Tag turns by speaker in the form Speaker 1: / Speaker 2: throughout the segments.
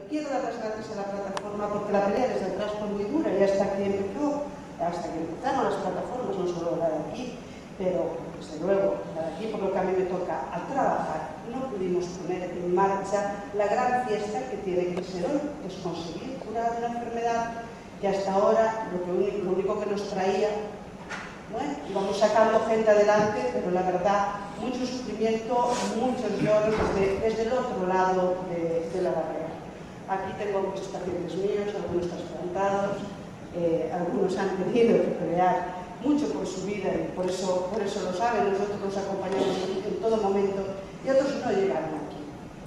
Speaker 1: quiero dar las gracias a la plataforma porque la pelea desde atrás fue muy dura y hasta que empezaron las plataformas, no solo la de aquí, pero desde luego la de aquí, por lo que a mí me toca a trabajar, no pudimos poner en marcha la gran fiesta que tiene que ser hoy, que es conseguir curar una enfermedad que hasta ahora lo único que nos traía, bueno, íbamos sacando gente adelante, pero la verdad, mucho sufrimiento, muchos lloros desde el otro lado de la barrera. Aquí tengo muchos pacientes míos, algunos trasplantados, algunos han tenido que pelear mucho por su vida y por eso lo saben, nosotros los acompañamos en todo momento y otros no llegaron aquí.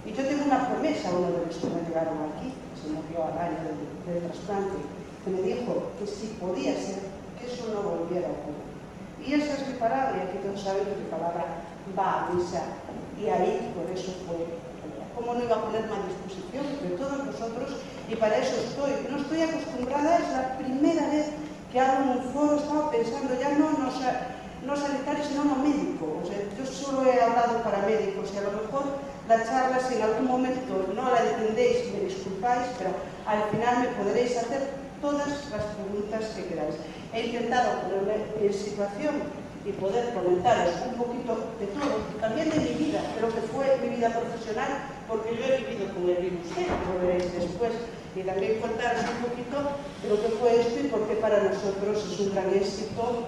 Speaker 1: Y yo tengo una promesa a uno de los que no llegaron aquí, se murió al año del trasplante, que me dijo que si podía ser, que eso no volviera a ocurrir. Y esa es mi palabra, y aquí todos saben que mi palabra va a misa, y ahí por eso fue. ¿Cómo no iba a ponerme a disposición de todos nosotros? Y para eso estoy. No estoy acostumbrada, es la primera vez que hago en un foro, estaba pensando ya no sanitario, sino no médico. O sea, yo solo he hablado para médicos y a lo mejor la charla, si en algún momento no la entendéis, me disculpáis, pero al final me podréis hacer todas las preguntas que queráis. He intentado ponerme en situación y poder comentaros un poquito de todo, también de mi vida, de lo que fue mi vida profesional, porque yo he vivido con el virus, lo veréis después, y también contaros un poquito de lo que fue esto y por qué para nosotros es un gran éxito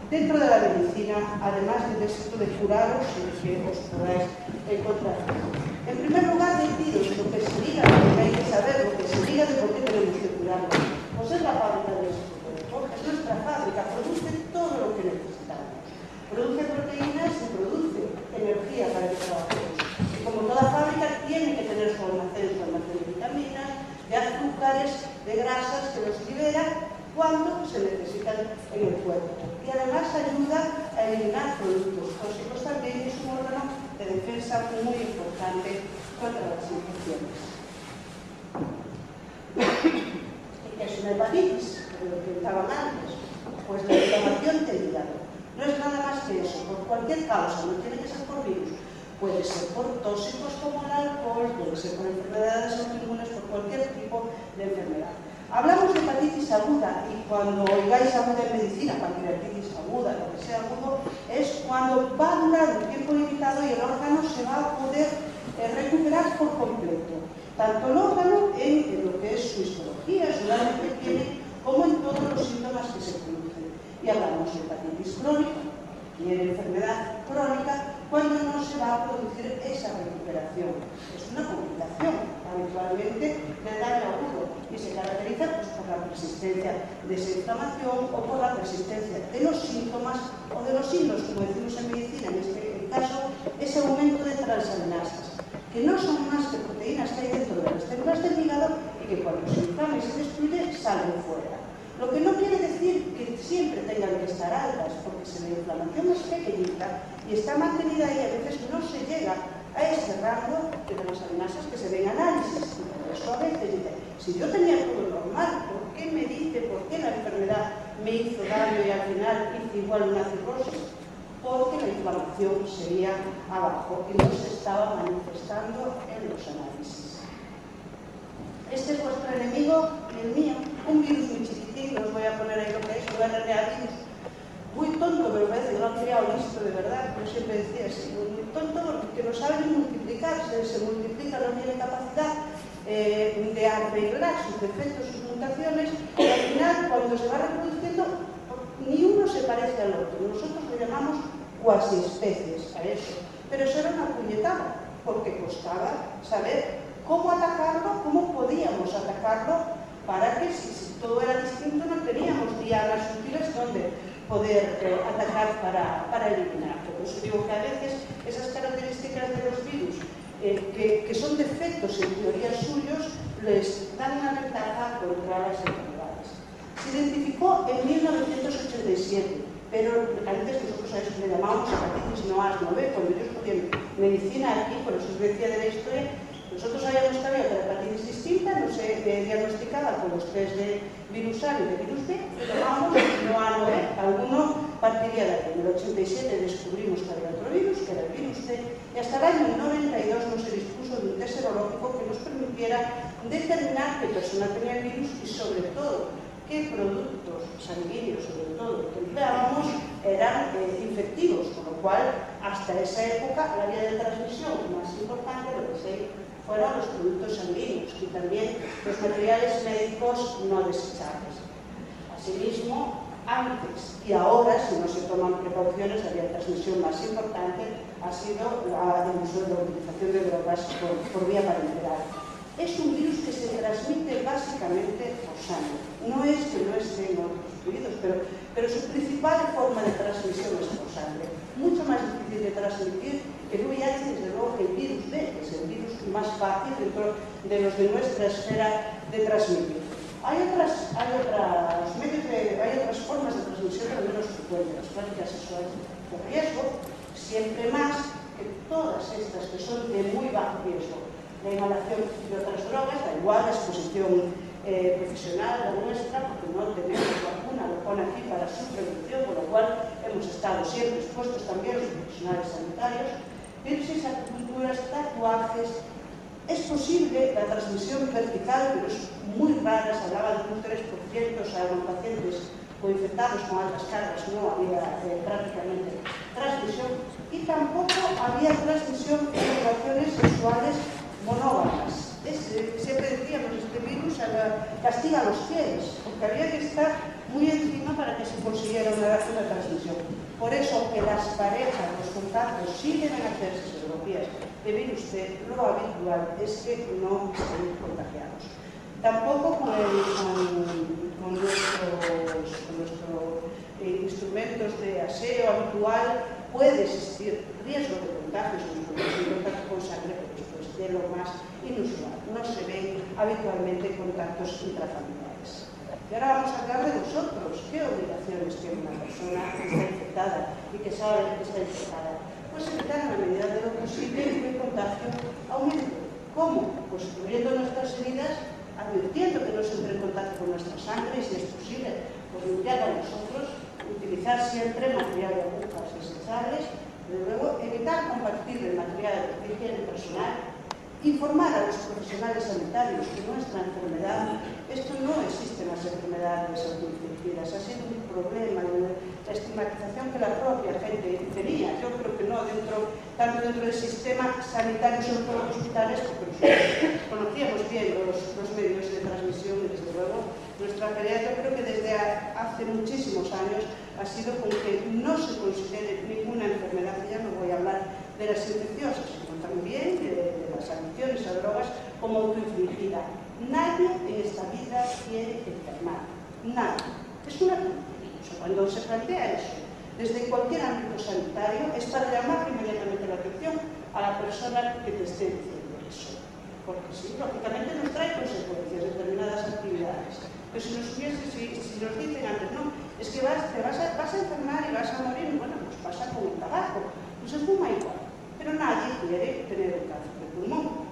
Speaker 1: dentro de la medicina, además del éxito de curaros y de que os podáis encontrar. En primer lugar, deciros lo que se diga, porque hay que saber lo que se diga de por qué tenemos que curarnos. Pues es la fábrica del Instituto de Forja, es nuestra fábrica, produce todo lo que necesitamos. Produce proteínas y produce energía para que trabajemos. Y como toda fábrica tiene que tener su almacén de vitaminas, de azúcares, de grasas que los libera cuando se necesitan en el cuerpo. Y además ayuda a eliminar productos tóxicos también, y es un órgano de defensa muy importante contra las infecciones. ¿Qué es una hepatitis? Lo que estaban antes. Pues la inflamación del hígado. No es nada más que eso, por cualquier causa, no tiene que ser por virus. Puede ser por tóxicos como el alcohol, puede ser por enfermedades autoinmunes, por cualquier tipo de enfermedad. Hablamos de hepatitis aguda y cuando oigáis aguda en medicina, pancreatitis aguda, lo que sea agudo, es cuando va a durar un tiempo limitado y el órgano se va a poder recuperar por completo. Tanto el órgano en lo que es su histología, su daño que tiene, como en todos los síntomas que se producen. Y hablamos de hepatitis crónica y de enfermedad crónica cuando no se va a producir esa recuperación. Es una complicación habitualmente del daño agudo y se caracteriza pues, por la persistencia de esa inflamación o por la persistencia de los síntomas o de los signos, como decimos en medicina, en este caso, ese aumento de transaminasas, que no son más que proteínas que hay dentro de las células del hígado y que cuando se inflama y se destruye salen fuera. Lo que no quiere decir que siempre tengan que estar altas, porque si la inflamación es pequeñita y está mantenida ahí, a veces no se llega a ese rango de transaminasas que se ven en análisis. Y por eso a veces dice, si yo tenía todo normal, ¿por qué me dice, por qué la enfermedad me hizo daño y al final hice igual una cirrosis? Porque la inflamación seguía abajo y no se estaba manifestando en los análisis. Este es vuestro enemigo y el mío, un virus muy chiquitín, os voy a poner ahí lo que es, un RNA virus. Muy tonto, me parece, no ha criado listo de verdad, yo siempre decía así, muy tonto porque no sabe ni multiplicarse, se multiplica, no tiene capacidad de arreglar sus defectos, sus mutaciones, y al final, cuando se va reproduciendo, ni uno se parece al otro. Nosotros lo llamamos cuasi especies a eso, pero eso era una puñetada, porque costaba saber cómo atacarlo, cómo podíamos atacarlo, para que si todo era distinto no teníamos dianas útiles donde poder atacar para eliminarlo. Por eso digo que a veces esas características de los virus, que son defectos en teoría suyos, les dan una ventaja contra las enfermedades. Se identificó en 1987, pero antes nosotros a eso le llamábamos hepatitis no A, no B, cuando yo estudié medicina aquí, por eso os decía de la historia. Nosotros habíamos que había otra hepatitis distinta, no se diagnosticaba con los test de virus A y de virus B, y llamábamos no A, no B. Alguno partiría de aquí. En el 87 descubrimos que había otro virus, que era el virus C, y hasta el año 92 no se dispuso de un test serológico que nos permitiera determinar qué persona tenía el virus y, sobre todo, qué productos sanguíneos, sobre todo, que empleábamos eran infectivos, con lo cual, hasta esa época, la vía de transmisión más importante, lo que se fueron los productos sanguíneos y también los materiales médicos no desechables. Asimismo, antes y ahora, si no se toman precauciones, la vía de transmisión más importante ha sido el uso de la utilización de drogas por vía parenteral. Es un virus que se transmite básicamente por sangre. No es que no esté en otros fluidos, pero su principal forma de transmisión es por sangre. Mucho más difícil de transmitir que el VIH, desde luego, que el virus B, que es el virus más fácil dentro de los de nuestra esfera de transmitir. Hay otras formas de transmisión, pero menos frecuentes, las prácticas sexuales de riesgo, siempre más que todas estas que son de muy bajo riesgo. La inhalación de otras drogas, da igual la exposición profesional, la nuestra, porque no tenemos vacuna, lo pone aquí para su prevención, con lo cual hemos estado siempre expuestos también los profesionales sanitarios, virus, acupunturas, tatuajes. Es posible la transmisión vertical, pero es muy rara, se hablaba de un 3%, salvo pacientes infectados con altas cargas, no había prácticamente transmisión, y tampoco había transmisión en relaciones sexuales monógamas. Siempre decíamos, este virus castiga a los fieles, porque había que estar muy encima para que se consiguiera una transmisión. Por eso que las parejas, los contactos, sí deben hacerse serologías de virus C, lo habitual es que no estén contagiados. Tampoco con nuestros instrumentos de aseo habitual puede existir riesgo de contagios en contacto con sangre, pero esto es de lo más inusual. No se ven habitualmente contactos intrafamiliares. Y ahora vamos a hablar de vosotros. ¿Qué obligaciones tiene una persona que está infectada y que sabe que está infectada? Pues evitar en la medida de lo posible que el contagio aumente. ¿Cómo? Pues cubriendo nuestras heridas, advirtiendo que no se entre en contacto con nuestra sangre y, si es posible, pues limpiar a nosotros, utilizar siempre material de agujas desechables, pero luego evitar compartir el material de higiene personal, informar a los profesionales sanitarios que nuestra enfermedad, esto no existe en las enfermedades autoinfeccidas, ha sido un problema de la estigmatización que la propia gente tenía. Yo creo que no tanto dentro del sistema sanitario, sobre todo los hospitales, porque nosotros conocíamos bien los medios de transmisión y, desde luego, nuestra tarea, yo creo que desde hace muchísimos años, ha sido con que no se considere ninguna enfermedad, ya no voy a hablar de las infecciosas, sino también de las adicciones a drogas como autoinfligida. Nadie en esta vida quiere enfermar, nadie. Es una tontería. Cuando se plantea eso desde cualquier ámbito sanitario es para llamar inmediatamente la atención a la persona que te esté diciendo eso. Porque sí, lógicamente nos trae consecuencias determinadas actividades. Pero si nos dicen antes, no, es que vas a enfermar y vas a morir, bueno, pues pasa con el tabaco, pues se fuma igual. Pero nadie quiere tener un cáncer de pulmón.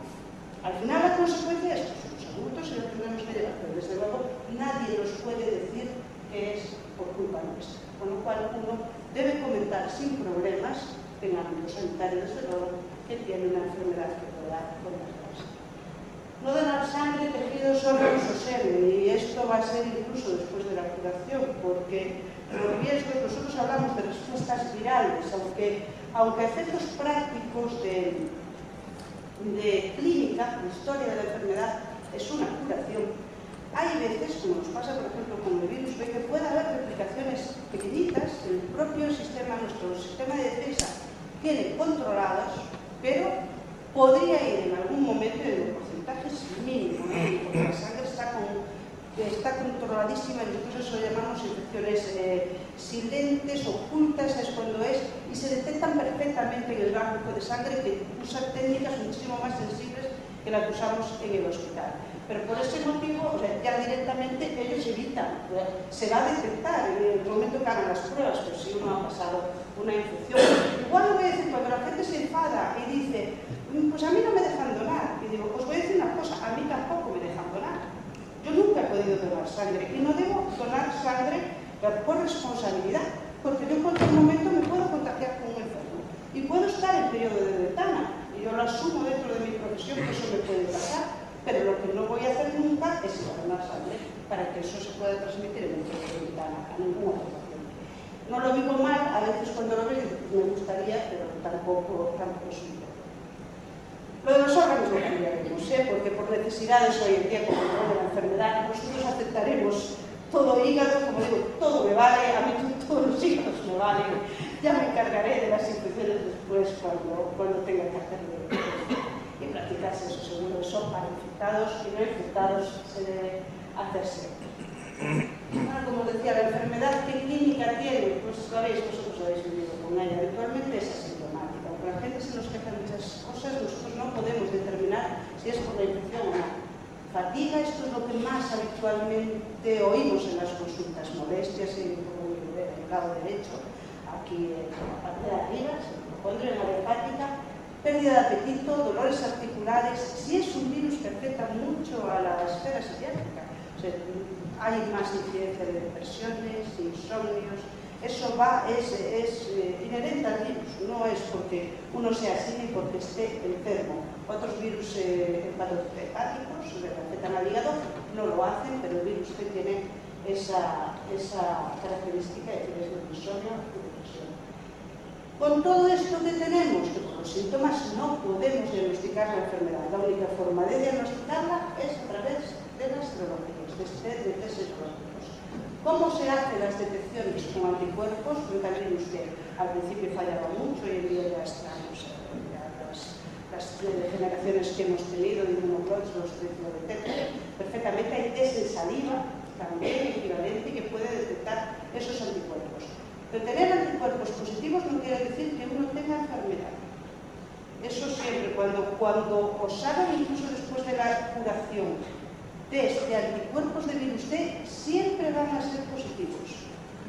Speaker 1: Al final la consecuencia es que somos adultos y lo tenemos que llevar, pero desde luego nadie nos puede decir que es por culpa nuestra. Con lo cual uno debe comentar sin problemas en el ámbito sanitario, desde luego, que tiene una enfermedad que pueda contagiarse. No donar sangre, tejidos, órganos o semen, y esto va a ser incluso después de la curación, porque los riesgos, nosotros hablamos de respuestas virales, aunque a efectos prácticos de clínica, de historia de la enfermedad, es una curación. Hay veces, como nos pasa por ejemplo con el virus B, que puede haber replicaciones pequeñitas que el propio sistema, nuestro sistema de defensa, tiene controladas, pero podría ir en algún momento en porcentajes mínimos, porque la sangre está controladísima, y nosotros eso lo llamamos infecciones silentes, ocultas, es cuando es, y se detectan perfectamente en el banco de sangre, que usa técnicas muchísimo más sensibles que las que usamos en el hospital. Pero por ese motivo, o sea, ya directamente ellos evitan, se va a detectar en el momento que hagan las pruebas, pero si uno ha pasado una infección. Igual lo voy a decir, cuando la gente se enfada y dice, pues a mí no me dejan donar, y digo, os voy a decir una cosa, a mí tampoco me dejan donar. Yo nunca he podido donar sangre y no debo donar sangre por responsabilidad, porque yo en cualquier momento me puedo contagiar con un enfermo y puedo estar en periodo de ventana, y yo lo asumo dentro de mi profesión que eso me puede pasar, pero lo que no voy a hacer nunca es donar sangre para que eso se pueda transmitir en el periodo de ventana a ningún otro paciente. No lo digo mal, a veces cuando lo veo me gustaría, pero tampoco es un problema. Lo de los órganos lo cambiaremos, porque por necesidades hoy en día, como control de la enfermedad, nosotros aceptaremos todo hígado, como digo, todo me vale, a mí todos los hígados me valen, ya me encargaré de las infecciones después cuando tenga que hacerlo. Y practicarse eso seguro, eso para infectados y no infectados se debe hacerse. Bueno, como decía, la enfermedad que clínica tiene, pues sabéis, vosotros habéis vivido con ella, habitualmente es asintomática. Aunque la gente se nos queja de muchas cosas, nosotros no podemos determinar si es por la infección o no. Fatiga, esto es lo que más habitualmente oímos en las consultas, molestias en el lado derecho, aquí en la parte de arriba, hipocondria, en la hepática, pérdida de apetito, dolores articulares. Si es un virus que afecta mucho a la esfera psiquiátrica, o sea, hay más incidencia de depresiones, insomnios, eso es inherente al virus, no es porque uno sea así ni porque esté enfermo. Otros virus hepáticos que afectan al hígado no lo hacen, pero el virus que tiene esa característica de que es de insomnio y depresión. Con todo esto que tenemos, que por los síntomas no podemos diagnosticar la enfermedad, la única forma de diagnosticarla es a través de las serologías, de test serológicos. ¿Cómo se hacen las detecciones con anticuerpos? Un virus que al principio fallaba mucho y hoy en día ya están, las generaciones que hemos tenido de inmunoclones los detectan perfectamente. Hay test en saliva también equivalente que puede detectar esos anticuerpos. Pero tener anticuerpos positivos no quiere decir que uno tenga enfermedad. Eso siempre, cuando os hagan incluso después de la curación test de anticuerpos de virus D, siempre van a ser positivos.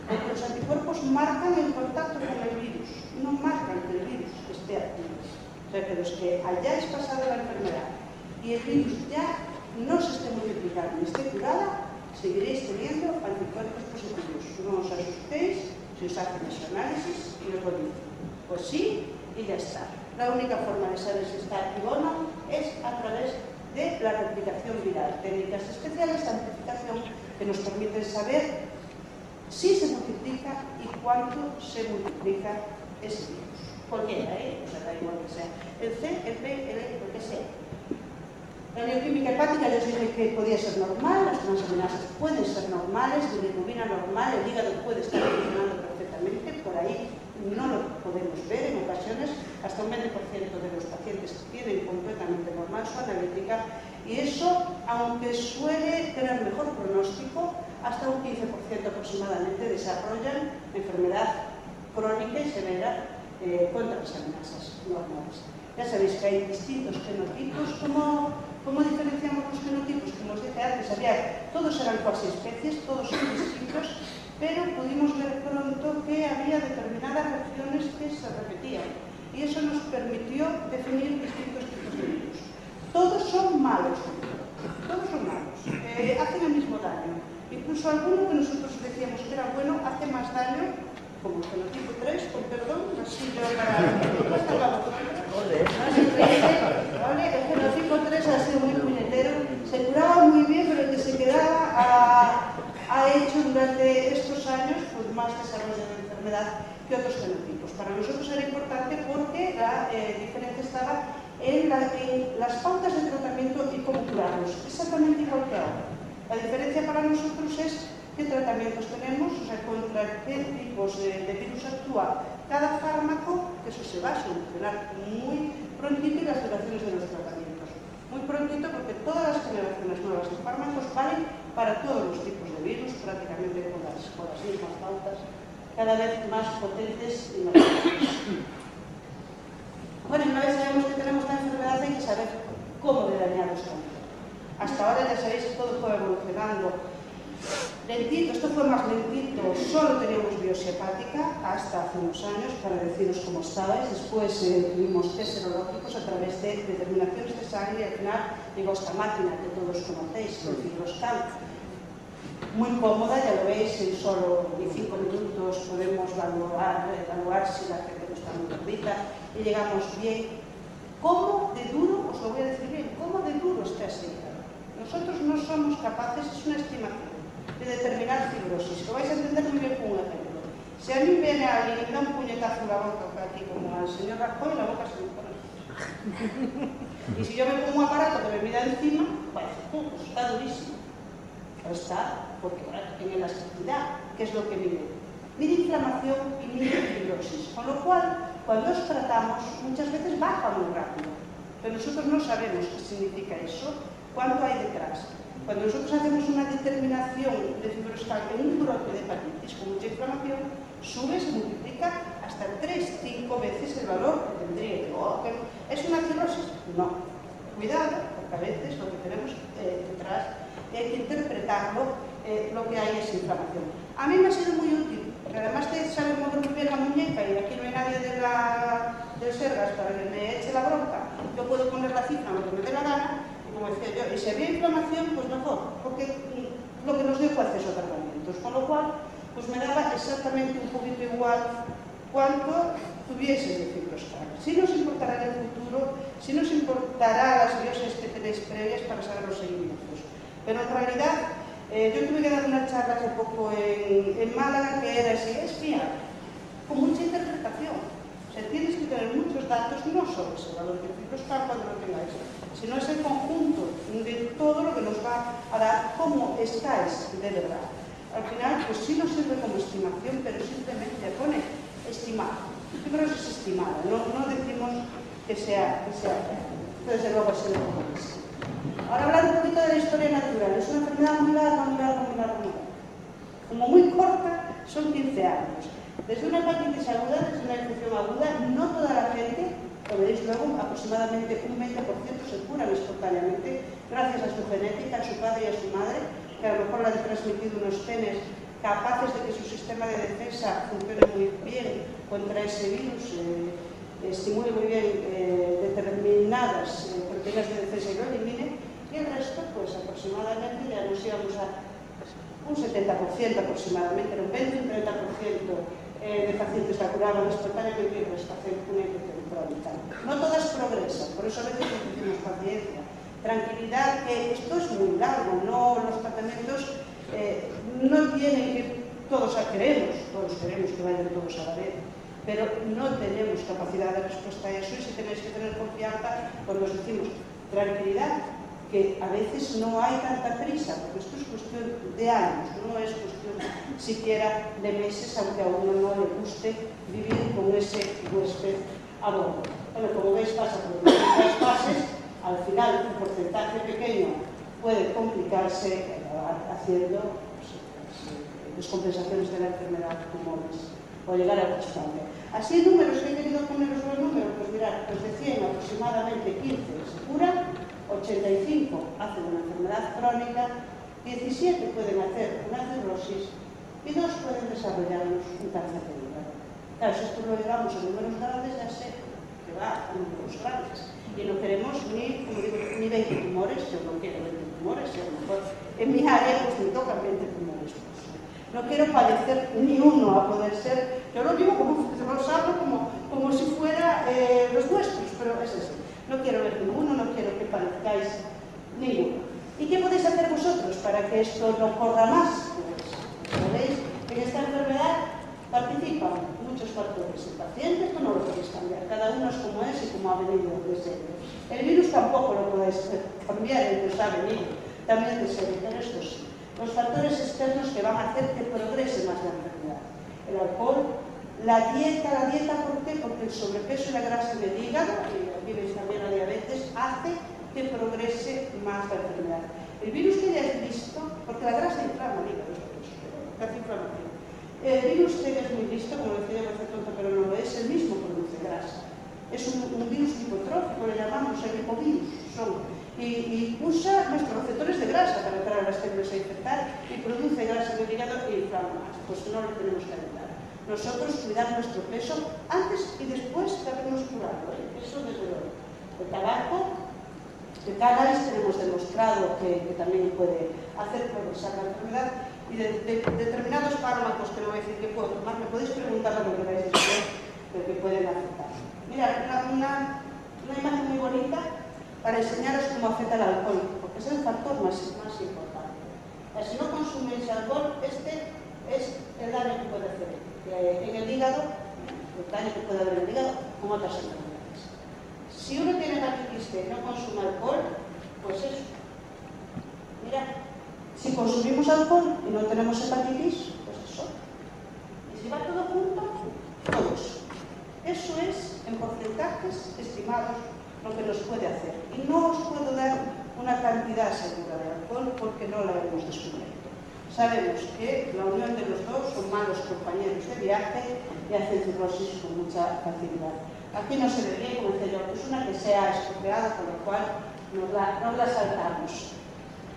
Speaker 1: Porque los anticuerpos marcan el contacto con el virus, no marcan que el virus esté activo. O sea, que los que hayáis pasado la enfermedad y el virus ya no se esté multiplicando ni esté curada, seguiréis teniendo anticuerpos positivos. No os asustéis si os hacen ese análisis y os lo dicen. Pues sí, y ya está. La única forma de saber si está activo o no es a través de la replicación viral. Técnicas especiales de amplificación que nos permiten saber si se multiplica y cuánto se multiplica ese virus. Cualquiera, o sea, da igual que sea el C, el P, el E, lo que sea. La bioquímica hepática ya os dije que podía ser normal, las transaminasas pueden ser normales, la bilirrubina normal, el hígado puede estar funcionando perfectamente, por ahí no lo podemos ver en ocasiones, hasta un 20% de los pacientes tienen completamente normal su analítica y eso, aunque suele tener mejor pronóstico, hasta un 15% aproximadamente desarrollan enfermedad crónica y severa con transaminasas normales. Ya sabéis que hay distintos fenotipos. ¿Cómo diferenciamos los fenotipos? Como os dije antes, todos eran cuasi especies, todos son distintos, pero pudimos ver pronto que había determinadas regiones que se repetían y eso nos permitió definir distintos tipos de virus. Todos son malos, hacen el mismo daño. Incluso alguno que nosotros decíamos que era bueno hace más daño, como el fenotipo 3, con perdón, así yo el fenotipo 3 ha sido muy puñetero, se curaba muy bien, pero el que se quedaba ha hecho durante estos años pues, más desarrollo de enfermedad que otros fenotipos. Para nosotros era importante porque la diferencia estaba en las pautas de tratamiento y cómo curarlos, exactamente igual que ahora. La diferencia para nosotros es qué tratamientos tenemos, o sea, contra qué tipos de virus actúa cada fármaco, que eso se va a solucionar muy prontito, y las duraciones de los tratamientos. Muy prontito porque todas las generaciones nuevas de fármacos valen para todos los tipos de virus, prácticamente con las mismas pautas, cada vez más potentes y más potentes. Bueno, una vez sabemos que tenemos la enfermedad, hay que saber cómo de dañados estamos. Hasta ahora ya sabéis que todo fue evolucionando lentito, esto fue más lentito, solo teníamos biopsia hepática hasta hace unos años para deciros cómo estabais. Después tuvimos test serológicos a través de determinaciones de sangre y al final llegó esta máquina que todos conocéis, el fibroscan. muy cómoda, ya lo veis, en solo 5 minutos podemos evaluar si la gente no está muy gordita y llegamos bien. ¿Cómo de duro, os lo voy a decir bien, cómo de duro está ese hígado? Nosotros no somos capaces, es una estimación, de determinar fibrosis. Lo vais a entender muy bien con un ejemplo. Si a mí viene alguien y me da un puñetazo en la boca, aquí como al señor Rajoy, la boca se me pone. Y si yo me pongo un aparato que me mira encima, pues está durísimo. Pero está, porque tiene elasticidad, que es lo que mide. Mide inflamación y mide fibrosis. Con lo cual, cuando os tratamos, muchas veces baja muy rápido. Pero nosotros no sabemos qué significa eso, cuánto hay detrás. Cuando nosotros hacemos una determinación de fibroscal en un brote de hepatitis con mucha inflamación, sube, se multiplica hasta 3-5 veces el valor que tendría. ¿Es una cirrosis? No. Cuidado, porque a veces lo que tenemos detrás hay que interpretarlo, lo que hay es inflamación. A mí me ha sido muy útil, porque además de saber mover muy bien la muñeca y aquí no hay nadie del Sergas para que me eche la bronca, yo puedo poner la cifra lo que me dé la gana, y como decía yo, y si había inflamación, pues mejor, porque lo que nos dio fue acceso a tratamientos, con lo cual, pues me daba exactamente un poquito igual cuánto tuviese de fibroscal. Si nos importará en el futuro, si nos importará las biopsias que tenéis previas para saber los seguimientos. Pero en realidad, yo tuve que dar una charla hace poco en Málaga que era así, es fiable, con mucha interpretación. O sea, tienes que tener muchos datos, no solo ese valor de fibroscal cuando lo tengáis, sino es el conjunto de todo lo que nos va a dar cómo estáis de verdad. Al final, pues sí nos sirve como estimación, pero simplemente pone estimar. Fibrosis es estimada, no decimos que sea real. Entonces, luego se lo ponemos. Ahora hablar un poquito de la historia natural. Es una enfermedad muy larga. Como muy corta, son 15 años. Desde una hepatitis aguda, desde una infección aguda, no toda la gente, lo veréis luego, aproximadamente un 20% se curan espontáneamente, gracias a su genética, a su padre y a su madre, que a lo mejor le han transmitido unos genes capaces de que su sistema de defensa funcione muy bien contra ese virus, estimule muy bien determinadas proteínas de defensa y lo elimine, y el resto, pues aproximadamente ya nos íbamos a un 70% aproximadamente, era un 20 un 30% de pacientes la curaban espontáneamente y el resto hacen una infección crónica. No todas progresan, por eso a veces necesitamos paciencia. Tranquilidad, que esto es muy largo, no los tratamientos no tienen que todos queremos que vayan todos a la vez, pero no tenemos capacidad de respuesta a eso y si tenéis que tener confianza cuando os decimos tranquilidad, que a veces no hay tanta prisa, porque esto es cuestión de años, no es cuestión siquiera de meses, aunque a uno no le guste vivir con ese huésped a bordo. Bueno, como veis pasa por distintas fases, al final un porcentaje pequeño puede complicarse haciendo descompensaciones de la enfermedad, tumores, o llegar al trasplante. Así números que he querido poneros los números, pues mirad, pues de 100 aproximadamente 15 se curan, 85 hacen una enfermedad crónica, 17 pueden hacer una cirrosis y 2 pueden desarrollarnos un cáncer de hígado. Claro, si esto lo llevamos a números grandes, ya sé que va a números grandes. Y no queremos ni, como digo, ni 20 tumores, yo no quiero 20 tumores, y a lo mejor en mi área pues me tocan 20 tumores. No quiero padecer ni uno a poder ser, yo lo digo como, os hablo como si fuera los nuestros, pero es así. No quiero ver ninguno, no quiero que padezcáis ninguno. ¿Y qué podéis hacer vosotros para que esto no corra más? Pues, ¿veis? En esta enfermedad participan muchos factores. El paciente, esto no lo podéis cambiar, cada uno es como es y como ha venido desde él. El virus tampoco lo podéis cambiar, el que os ha venido también de ser, pero esto sí. Los factores externos que van a hacer que progrese más la enfermedad. El alcohol, la dieta, ¿por qué? Porque el sobrepeso y la grasa del hígado, y aquí veis también la diabetes, hace que progrese más la enfermedad. El virus que ya es listo, porque la grasa inflama el hígado, hace inflamación. El virus que ya es muy listo, como decía yo, parece tonto, pero no lo es, el mismo produce grasa. Es un virus lipotrófico, le llamamos el lipovirus, y usa nuestros receptores de grasa para entrar a las células a infectar y produce grasa del hígado e inflama más. Pues no lo tenemos que ayudar. Nosotros cuidar nuestro peso antes y después de habernos curado, eso desde luego. El tabaco, el cannabis tenemos demostrado que también puede hacer progresar la enfermedad, y de determinados fármacos que no voy a decir que puedo tomar, me podéis preguntar lo que queráis después, pero que pueden afectar. Mirad, una imagen muy bonita para enseñaros cómo afecta el alcohol, porque es el factor más importante. Si no consuméis alcohol, este es el daño que puede hacer en el hígado, el daño que puede haber en el hígado, como otras enfermedades. Si uno tiene hepatitis C y no consume alcohol, pues eso. Mira, si consumimos alcohol y no tenemos hepatitis, pues eso. Y si va todo junto, todo eso. Eso es, en porcentajes estimados, lo que nos puede hacer. Y no os puedo dar una cantidad segura de alcohol porque no la hemos descubierto. Sabemos que la unión de los dos son malos compañeros de viaje y hacen cirrosis con mucha facilidad. Aquí no se ve bien, como decía yo, es una que sea estropeada, con lo cual nos la saltamos.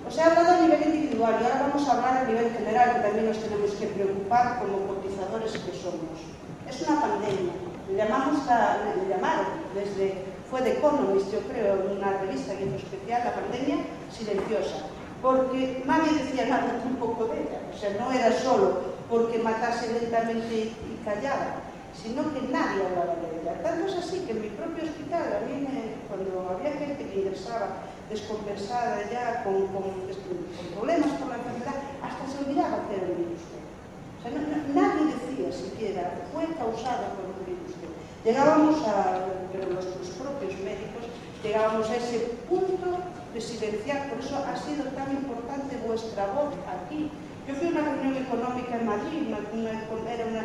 Speaker 1: Os he hablado a nivel individual y ahora vamos a hablar a nivel general, que también nos tenemos que preocupar como cotizadores que somos. Es una pandemia. Le llamaron fue The Economist, yo creo, una revista que hizo especial, la pandemia silenciosa, porque nadie decía nada tampoco de ella. O sea, no era solo porque matase lentamente y callaba, sino que nadie hablaba de ella. Tanto es así que en mi propio hospital, a mí cuando había gente que ingresaba descompensada ya con problemas por la enfermedad, hasta se olvidaba que era el virus D. O sea, nadie decía siquiera fue causada por un virus D. Llegábamos pero los propios médicos, llegábamos a ese punto de silenciar. Por eso ha sido tan importante vuestra voz aquí. Yo fui a una reunión económica en Madrid, era una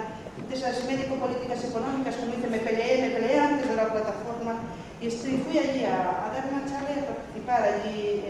Speaker 1: de esas médico-políticas económicas, como dice, me peleé antes de la plataforma, y fui allí a dar una charla y a participar allí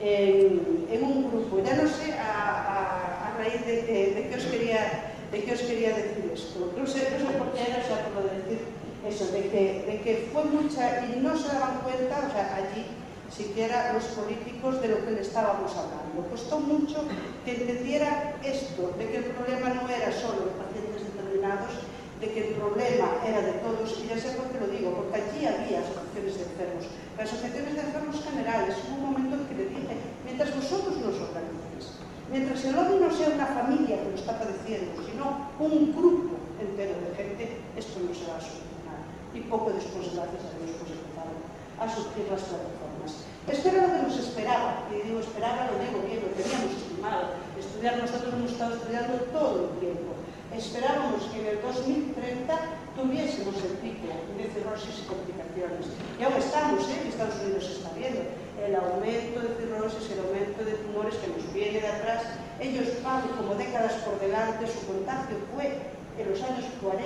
Speaker 1: en un grupo. Ya no sé a raíz de qué os quería decir esto. No sé por qué era, o sea, por lo de decir eso, de que fue mucha y no se daban cuenta, o sea, allí siquiera los políticos de lo que le estábamos hablando. Costó mucho que entendiera esto, de que el problema no era solo de pacientes determinados, de que el problema era de todos, y ya sé por qué lo digo, porque allí había asociaciones de enfermos, las asociaciones de enfermos generales. Hubo un momento en que le dije, mientras vosotros nos organizáis, mientras el lobby no sea una familia que lo está padeciendo, sino un grupo entero de gente, esto no se va a solucionar. Y poco después, gracias a Dios, pues empezaron a surgir las plataformas. Esto era lo que nos esperaba, y digo esperaba, lo digo bien, lo teníamos estimado. Estudiar, nosotros hemos estado estudiando todo el tiempo. Esperábamos que en el 2030 tuviésemos el pico de cirrosis y complicaciones. Y aún estamos, en Estados Unidos se está viendo el aumento de cirrosis, el aumento de tumores que nos viene de atrás. Ellos van como décadas por delante, su contagio fue en los años 40,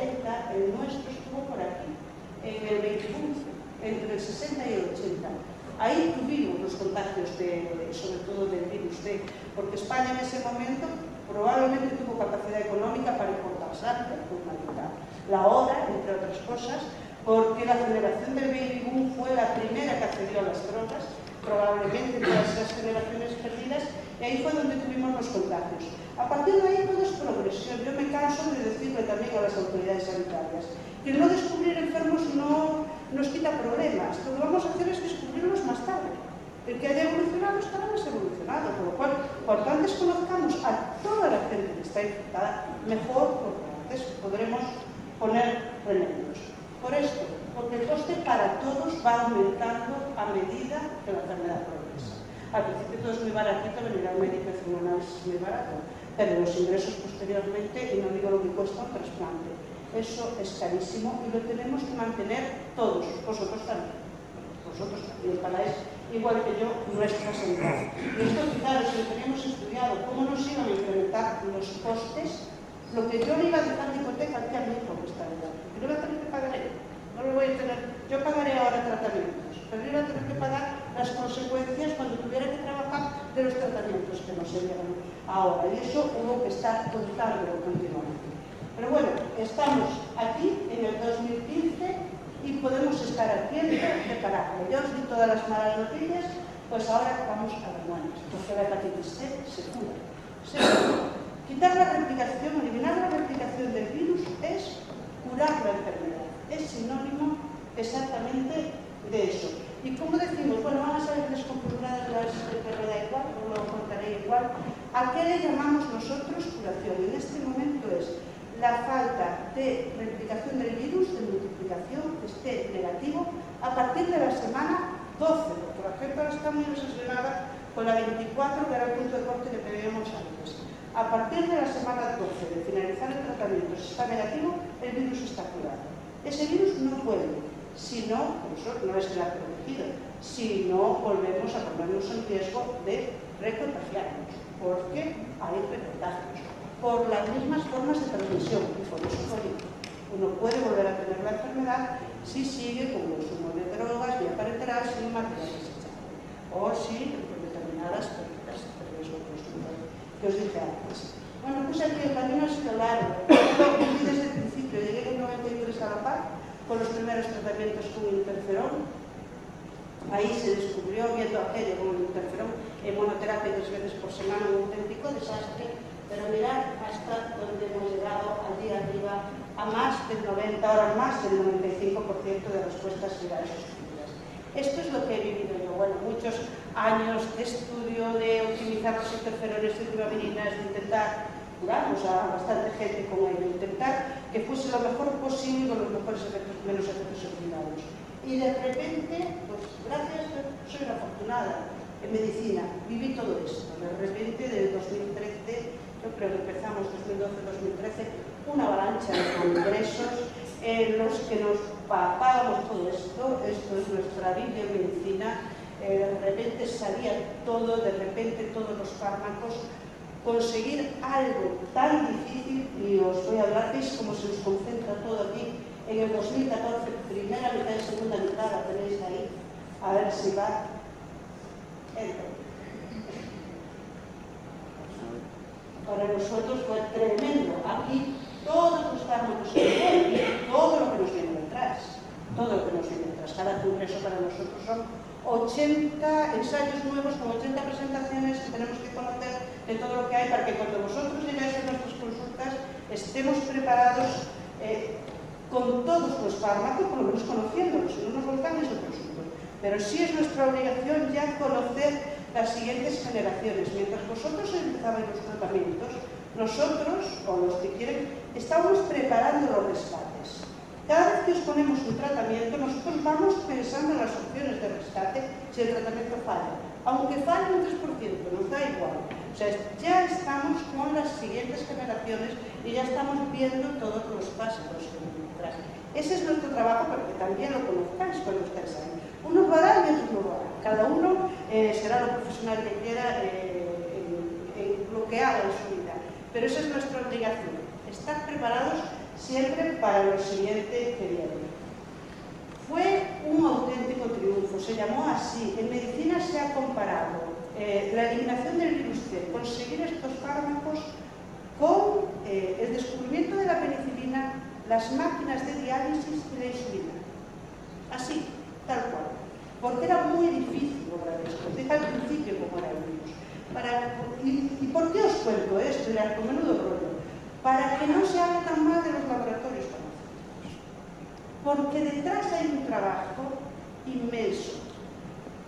Speaker 1: el nuestro estuvo por aquí, en el 21, entre el 60 y el 80. Ahí tuvimos los contagios, sobre todo del virus D, porque España en ese momento probablemente tuvo capacidad económica para importar sangre, fundamental. La hora, entre otras cosas, porque la generación del baby boom fue la primera que accedió a las drogas, probablemente todas esas generaciones perdidas, y ahí fue donde tuvimos los contagios. A partir de ahí todo es progresión. Yo me canso de decirle también a las autoridades sanitarias que no descubrir enfermos no nos quita problemas. Lo que vamos a hacer es descubrirlos más tarde. El que haya evolucionado estará más evolucionado, por lo cual, cuanto antes conozcamos a toda la gente que está infectada, mejor, porque antes podremos poner remedios. Por esto, porque el coste para todos va aumentando a medida que la enfermedad progresa. Al principio todo es muy baratito, venir al médico y hacer un análisis muy barato, pero los ingresos posteriormente, y no digo lo que cuesta un trasplante, eso es carísimo y lo tenemos que mantener todos, vosotros también. Vosotros también pagáis, igual que yo, nuestra sanidad. Y esto, fijaros, si lo teníamos estudiado, cómo nos iban a incrementar los costes, lo que yo le iba a dejar de hipoteca aquí a mi hijo que está allá, porque yo voy a tener que pagar él. No lo voy a tener, yo pagaré ahora tratamientos, pero yo voy a tener que pagar las consecuencias cuando tuviera que trabajar de los tratamientos que no se llevan ahora. Y eso hubo que estar contándolo continuamente. Pero bueno, estamos aquí en el 2015 y podemos estar haciendo prepararlo. Ya os di todas las malas noticias, pues ahora vamos a las buenas, porque la hepatitis C se cura. Quitar la replicación, eliminar la replicación del virus es curar la enfermedad. Es sinónimo exactamente de eso. Y como decimos, bueno, van a salir desconfiguradas las enfermedades igual, no lo contaré igual. ¿A qué le llamamos nosotros curación? En este momento es la falta de replicación del virus, de multiplicación, que esté negativo, a partir de la semana 12. Por ejemplo, ahora está muy obsesionada con la 24, que era el punto de corte que teníamos antes. A partir de la semana 12 de finalizar el tratamiento, si está negativo, el virus está curado. Ese virus no vuelve, si no, por eso no es el protegido, si no volvemos a ponernos en riesgo de recontagiarnos, porque hay recontagios, por las mismas formas de transmisión, y por eso uno puede volver a tener la enfermedad si sigue con consumo de drogas, vía parenteral, sin material desechable, o si con determinadas prácticas de riesgo consumo que os dije antes. Bueno, pues aquí el camino ha sido largo. Yo viví desde el principio, llegué en 93 a La Paz con los primeros tratamientos con interferón. Ahí se descubrió, viendo aquello con el interferón, en monoterapia 3 veces por semana, un auténtico desastre. Pero mirad hasta donde hemos llegado allí arriba, a más del 90, ahora más del 95% de respuestas virales obtenidas. Esto es lo que he vivido yo. Bueno, muchos años de estudio, de optimizar los interferones de tubulininas, de intentar curarnos a bastante gente con ello, intentar que fuese lo mejor posible con los mejores efectos, menos efectos secundarios. Y de repente, pues gracias, soy una afortunada en medicina, viví todo esto. De repente, desde 2013, yo creo que empezamos 2012-2013, una avalancha de congresos en los que nos papábamos todo esto. Esto es nuestra Biblia en medicina. De repente salía todo, de repente todos los fármacos. Conseguir algo tan difícil, y os voy a hablar, veis cómo se nos concentra todo aquí. En el 2014, primera mitad y segunda mitad, la tenéis ahí, a ver si va. Para nosotros fue tremendo. Aquí todos los fármacos se ven y todo lo que nos viene detrás. Todo lo que nos viene detrás. Cada congreso para nosotros son 80 ensayos nuevos con 80 presentaciones que tenemos que conocer de todo lo que hay para que cuando vosotros llegáis a nuestras consultas estemos preparados con todos los fármacos, por lo menos conociéndolos. Si no nos los dan es otro asunto. Pero sí es nuestra obligación ya conocer las siguientes generaciones. Mientras vosotros empezabais los tratamientos, nosotros, o los que quieren, estamos preparando los rescates. Cada vez que os ponemos un tratamiento, nosotros vamos pensando en las opciones de rescate si el tratamiento falla. Aunque falle un 3%, nos da igual. O sea, ya estamos con las siguientes generaciones y ya estamos viendo todos los pasos que vienen detrás. Ese es nuestro trabajo para que también lo conozcáis cuando estáis ahí. Unos lo harán y otros no lo harán. Cada uno será lo profesional que quiera en lo que haga en su vida. Pero esa es nuestra obligación, estar preparados siempre para lo siguiente que viene. Fue un auténtico triunfo, se llamó así. En medicina se ha comparado la eliminación del virus C, conseguir estos fármacos con el descubrimiento de la penicilina, las máquinas de diálisis y la insulina. Así, tal cual. Porque era muy difícil lograr esto. Dije al principio cómo era el virus. ¿Y por qué os cuento esto? Era con menudo rollo. Para que no se hable tan mal de los laboratorios farmacéuticos. Porque detrás hay un trabajo inmenso.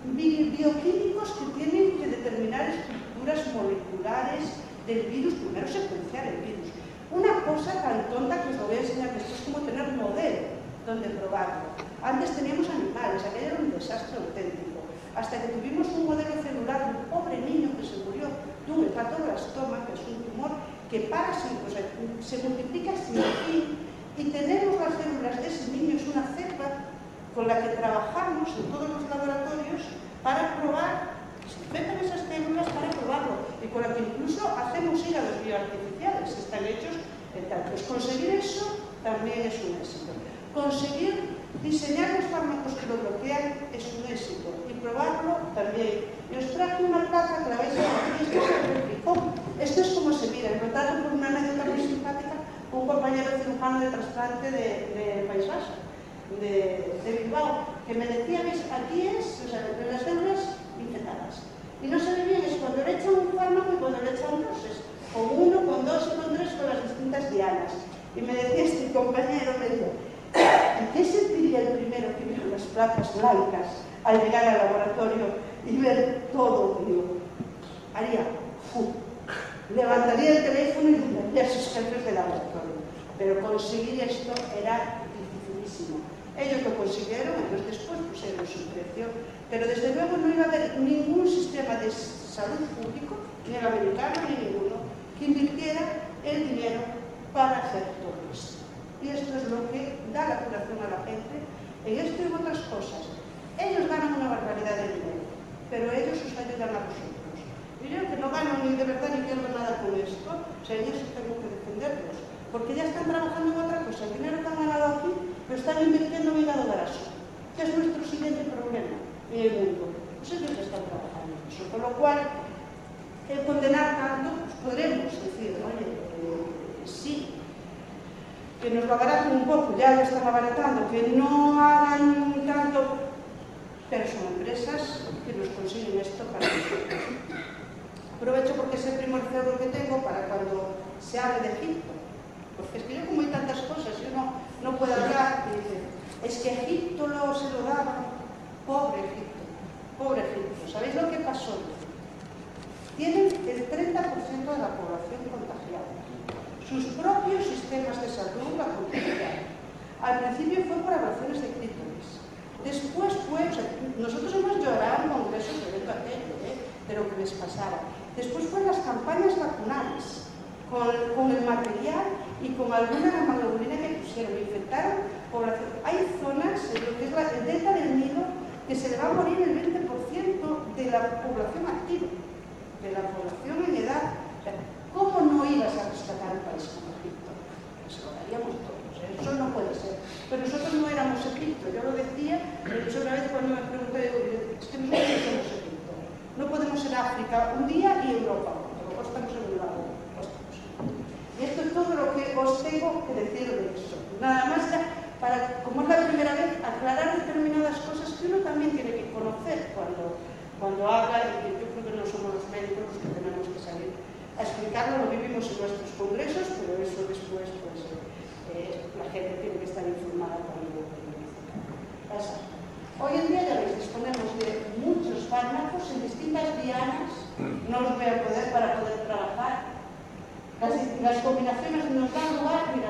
Speaker 1: Bioquímicos que tienen que determinar estructuras moleculares del virus, primero secuenciar el virus. Una cosa tan tonta que os lo voy a enseñar, que esto es como tener modelo donde probarlo. Antes teníamos animales, aquello era un desastre auténtico. Hasta que tuvimos un modelo celular de un pobre niño que se murió de un hepatoblastoma, que es un tumor que se multiplica sin fin, y tenemos las células de ese niño, es una cepa con la que trabajamos en todos los laboratorios para probar, se infectan esas células para probarlo, y con la que incluso hacemos hígados bioartificiales, están hechos en tal. Pues conseguir eso también es un éxito. Conseguir diseñar los fármacos que lo bloquean es un éxito, y probarlo también. Y os traje una placa que la vais a ver, esto es el replicón. Esto es como se mira, notaron por una anécdota muy simpática, un compañero cirujano de trasplante de País Vasco, de Bilbao, que me decía, ¿ves? Aquí es, o sea, las células infectadas. Y no se ve bien, es cuando le echan un fármaco y cuando le echan dosis, con 1, con 2 y con 3, con las distintas dianas. Y me decía este compañero, me dijo, ¿qué sentiría sería el primero que vio las placas blancas al llegar al laboratorio y ver todo? Digo, haría levantaría el teléfono y llamaría a sus jefes de laboratorio. Pero conseguir esto era dificilísimo. Ellos lo consiguieron, ellos después pusieron su precio, pero desde luego no iba a haber ningún sistema de salud público, ni el americano ni ninguno, que invirtiera el dinero para hacer todo esto. Y esto es lo que da la curación a la gente, en esto y en otras cosas. Ellos ganan una barbaridad de dinero, pero ellos os ayudan a vosotros. Y yo que no gano ni de verdad ni pierdo nada con esto, o sea, en eso tengo que defenderlos, porque ya están trabajando en otra cosa. El dinero que han ganado aquí lo están invirtiendo en hígado graso, que es nuestro siguiente problema en el mundo. Pues ellos están trabajando en eso, con lo cual, el condenar tanto, pues podremos decir, oye, sí, que nos lo abaraten un poco, ya lo están abaratando, que no hagan tanto, pero son empresas que nos consiguen esto para nosotros. Aprovecho porque es el primer cerro que tengo para cuando se hable de Egipto, porque es que yo como hay tantas cosas, yo no puedo hablar y dice, es que Egipto se lo daba, pobre Egipto, ¿sabéis lo que pasó? Tienen el 30% de la población contagiada. Sus propios sistemas de salud la contagiaron. Al principio fue por ablaciones de clítoris. Después fue, o sea, nosotros hemos llorado en congresos de evento aquello, de lo que les pasaba. Después fueron las campañas vacunales, con el material y con alguna hemoglobina que pusieron, infectaron población. Hay zonas, en lo que es el delta del Nilo, que se le va a morir el 20% de la población activa, de la población en edad. O sea, ¿cómo no ibas a rescatar un país como Egipto? Pues lo haríamos todos, eso no puede ser. Pero nosotros no éramos Egipto, yo lo decía, pero una vez cuando me pregunté, es que nosotros no somos Egipto. No podemos ser África un día y Europa otro, o estamos en un lado. Y esto es todo lo que os tengo que decir de eso. Nada más para, como es la primera vez, aclarar determinadas cosas que uno también tiene que conocer cuando habla, y que yo creo que no somos los médicos los que tenemos que salir a explicarlo, lo vivimos en nuestros congresos, pero eso después, pues, la gente tiene que estar informada cuando lo dice. Hoy en día, ya veis, disponemos de muchos fármacos en distintas dianas, no los voy a poder para poder trabajar. Las combinaciones nos dan lugar, mira,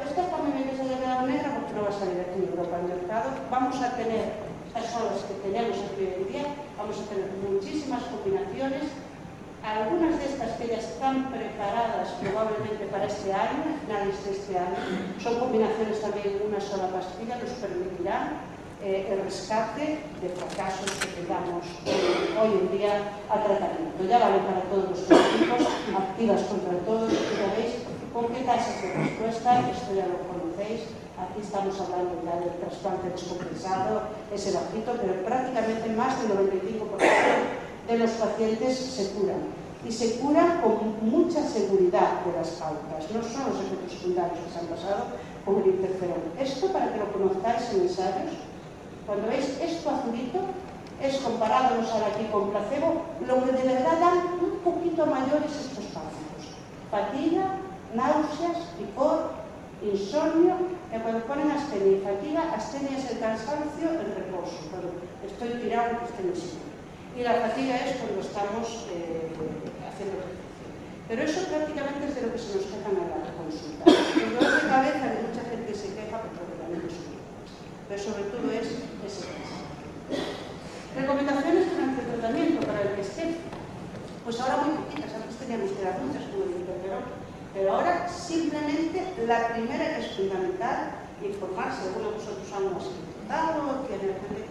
Speaker 1: esta también me sale de la negra porque no va a salir aquí en Europa al mercado. Vamos a tener, estas son las que tenemos aquí hoy en día, vamos a tener muchísimas combinaciones. Algunas de estas que ya están preparadas probablemente para este año, a finales de este año, son combinaciones también en una sola pastilla, nos permitirán el rescate de fracasos que tengamos hoy en día al tratamiento. Ya vale para todos los tipos, activas contra todos, ya veis con qué tasas de respuesta, esto ya lo conocéis, aquí estamos hablando ya del trasplante descompensado, ese bajito, pero prácticamente más del 95% de los pacientes se curan. Y se curan con mucha seguridad de las pautas, no son los efectos secundarios que se han pasado con el interferón. Esto, para que lo conozcáis en ensayos, cuando veis esto azulito, es comparado, no sale aquí con placebo, lo que de verdad dan un poquito mayores estos fármacos. Fatiga, náuseas, picor, insomnio, cuando ponen astenia y fatiga, astenia es el cansancio, el reposo. Cuando estoy tirado, que estoy en sitio. Y la fatiga es cuando estamos haciendo ejercicio. Pero eso prácticamente es de lo que se nos quejan en la consulta. El dolor de cabeza de mucha gente se queja porque realmente es un poco. Pero sobre todo es ese caso. Recomendaciones durante el tratamiento para el que esté. Pues ahora muy poquitas, antes teníamos que dar muchas como el interferón, pero ahora simplemente la primera que es fundamental, informarse. Algunos de vosotros aún no han sido tratados, tiene gente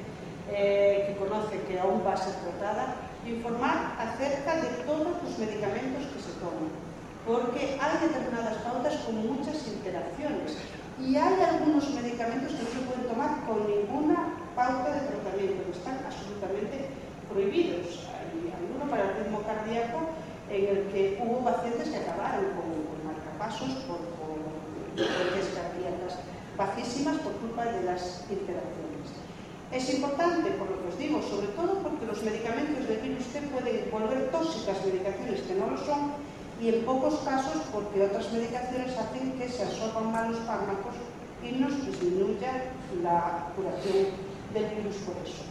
Speaker 1: que conoce que aún va a ser tratada, informar acerca de todos los medicamentos que se toman, porque hay determinadas pautas con muchas interacciones y hay algunos medicamentos que no se pueden tomar con ninguna pauta de tratamiento, que están absolutamente prohibidos. Hay uno para el ritmo cardíaco en el que hubo pacientes que acabaron con marcapasos por frecuencias cardíacas bajísimas por culpa de las interacciones. Es importante, por lo que os digo, sobre todo porque los medicamentos del virus T pueden volver tóxicas medicaciones que no lo son, y en pocos casos porque otras medicaciones hacen que se absorban mal los fármacos y nos disminuyan disminuya la curación del virus por eso.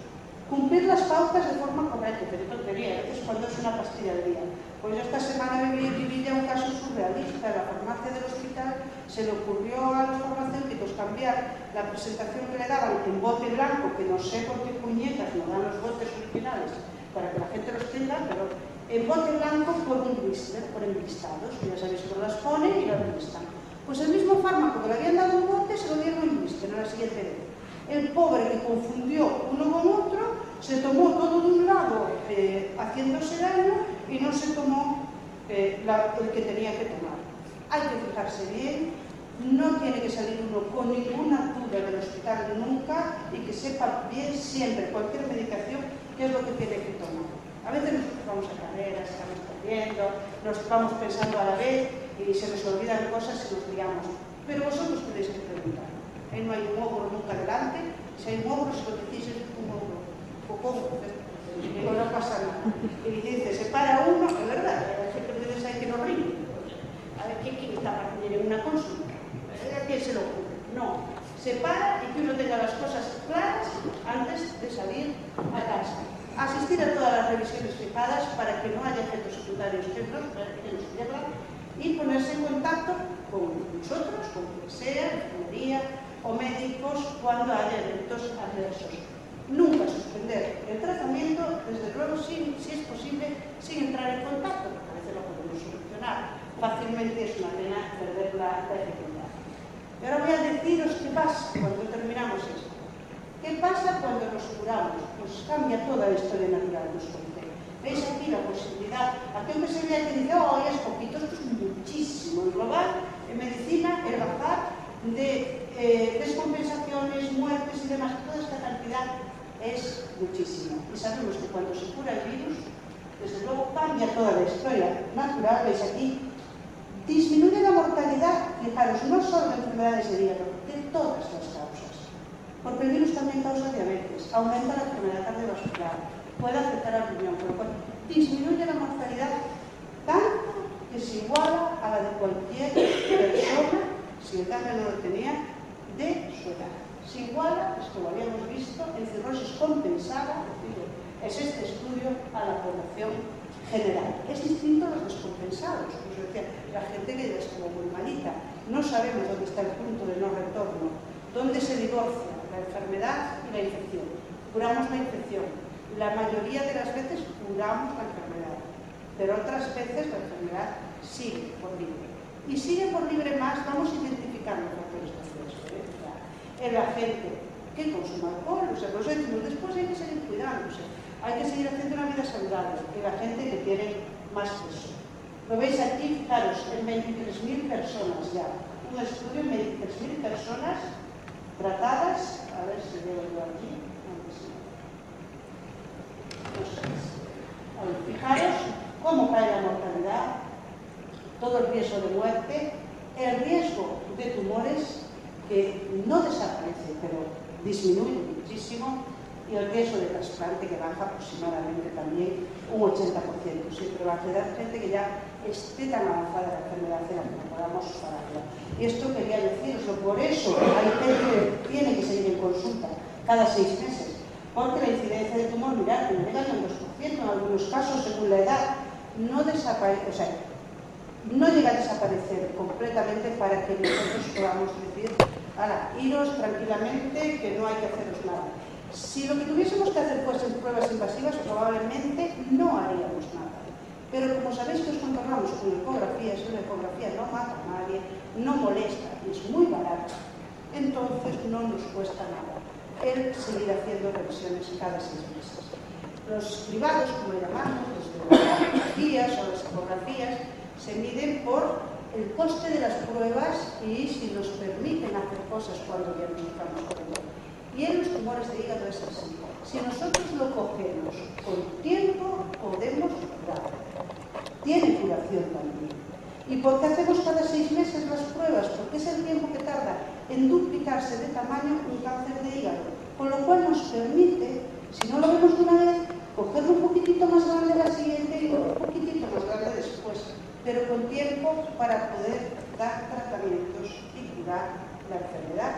Speaker 1: Cumplir las pautas de forma correcta, que de tontería, a veces cuando es una pastilla al día. Pues yo esta semana viví ya un caso surrealista. En la farmacia del hospital se le ocurrió a los farmacéuticos cambiar la presentación que le daban en bote blanco, que no sé por qué puñetas no dan los botes originales para que la gente los tenga, pero en bote blanco por un blister, por enlistados, que ya sabéis que los ponen y los enlistan. Pues el mismo fármaco que le habían dado en bote se lo dieron en blister a la siguiente vez. El pobre que confundió uno con otro se tomó todo de un lado haciéndose daño y no se tomó el que tenía que tomar. Hay que fijarse bien, no tiene que salir uno con ninguna duda del hospital nunca y que sepa bien siempre cualquier medicación qué es lo que tiene que tomar. A veces nosotros vamos a carreras, estamos corriendo, nos vamos pensando a la vez y se nos olvidan cosas y nos liamos. Pero vosotros tenéis que preguntar. Ahí no hay un ogro nunca delante. Si hay un ogro, si lo decís es un ogro. No pasa nada. Y dice, se para uno, es verdad, siempre ustedes hay que no ríen. A ver, ¿quién está para tener una consulta? ¿A quién se lo ocurre? No. Se para y que uno tenga las cosas claras antes de salir a casa. Asistir a todas las revisiones fijadas para que no haya efectos secundarios que nos pierdan y ponerse en contacto con nosotros, con quien sea, enfermería o médicos cuando haya eventos adversos. Nunca suspender el tratamiento, desde luego si es posible, sin entrar en contacto, porque a veces lo podemos solucionar fácilmente, es una pena perder la efectividad. Y ahora voy a deciros qué pasa cuando terminamos esto. ¿Qué pasa cuando nos curamos? Pues cambia toda la historia natural de nuestro cuerpo. ¿Veis aquí la posibilidad? Aquí aunque se vea que dice, oh, es poquito, esto es muchísimo. En global, en medicina, el bajar de descompensaciones, muertes y demás, toda esta cantidad es muchísima. Y sabemos que cuando se cura el virus, desde luego cambia toda la historia natural. Veis aquí, disminuye la mortalidad, fijaros, no solo de enfermedades de hígado, de todas las causas. Porque el virus también causa diabetes, aumenta la enfermedad cardiovascular, puede afectar al riñón, por lo cual disminuye la mortalidad tanto que se iguala a la de cualquier persona, si el cáncer no lo tenía, de su edad. Se iguala, esto lo habíamos visto, en cirrosis compensada, es este estudio a la población general. Es distinto a los descompensados, como os decía, la gente que ya estuvo muy malita. No sabemos dónde está el punto de no retorno, dónde se divorcia la enfermedad y la infección. Curamos la infección. La mayoría de las veces curamos la enfermedad, pero otras veces la enfermedad sigue por libre. Y sigue por libre más, vamos identificando factores de riesgo. En la gente que consuma alcohol, o sea, por eso decimos, después hay que seguir cuidándose, hay que seguir haciendo una vida saludable, que la gente que tiene más peso. Lo veis aquí, fijaros, en 23.000 personas ya, un estudio en 23.000 personas tratadas, a ver si veo yo aquí, fijaros cómo cae la mortalidad, todo el riesgo de muerte, el riesgo de tumores que no desaparece, pero disminuye muchísimo, y el riesgo de trasplante que baja aproximadamente también un 80%. Siempre va a quedar gente que ya esté tan avanzada la enfermedad en la que no podamos pararla. Y esto quería deciroslo, por eso hay gente que tiene que seguir en consulta cada 6 meses, porque la incidencia de tumor, mirad, no llega al 2%, en algunos casos, según la edad, no desaparece, o sea, no llega a desaparecer completamente para que nosotros podamos decir, ahora, iros tranquilamente, que no hay que haceros nada. Si lo que tuviésemos que hacer fuesen pruebas invasivas, probablemente no haríamos nada. Pero como sabéis que os controlamos con ecografías, y una ecografía no mata a nadie, no molesta y es muy barata, entonces no nos cuesta nada el seguir haciendo revisiones cada 6 meses. Los cribados, como le llamamos, las ecografías o las ecografías, se miden por el coste de las pruebas y si nos permiten hacer cosas cuando diagnosticamos con el dolor. Y en los tumores de hígado es así. Si nosotros lo cogemos con tiempo, podemos curar. Tiene curación también. ¿Y por qué hacemos cada 6 meses las pruebas? Porque es el tiempo que tarda en duplicarse de tamaño un cáncer de hígado. Con lo cual nos permite, si no lo vemos de una vez, cogerlo un poquitito más grande la siguiente y un poquitito más grande después, pero con tiempo para poder dar tratamientos y curar la enfermedad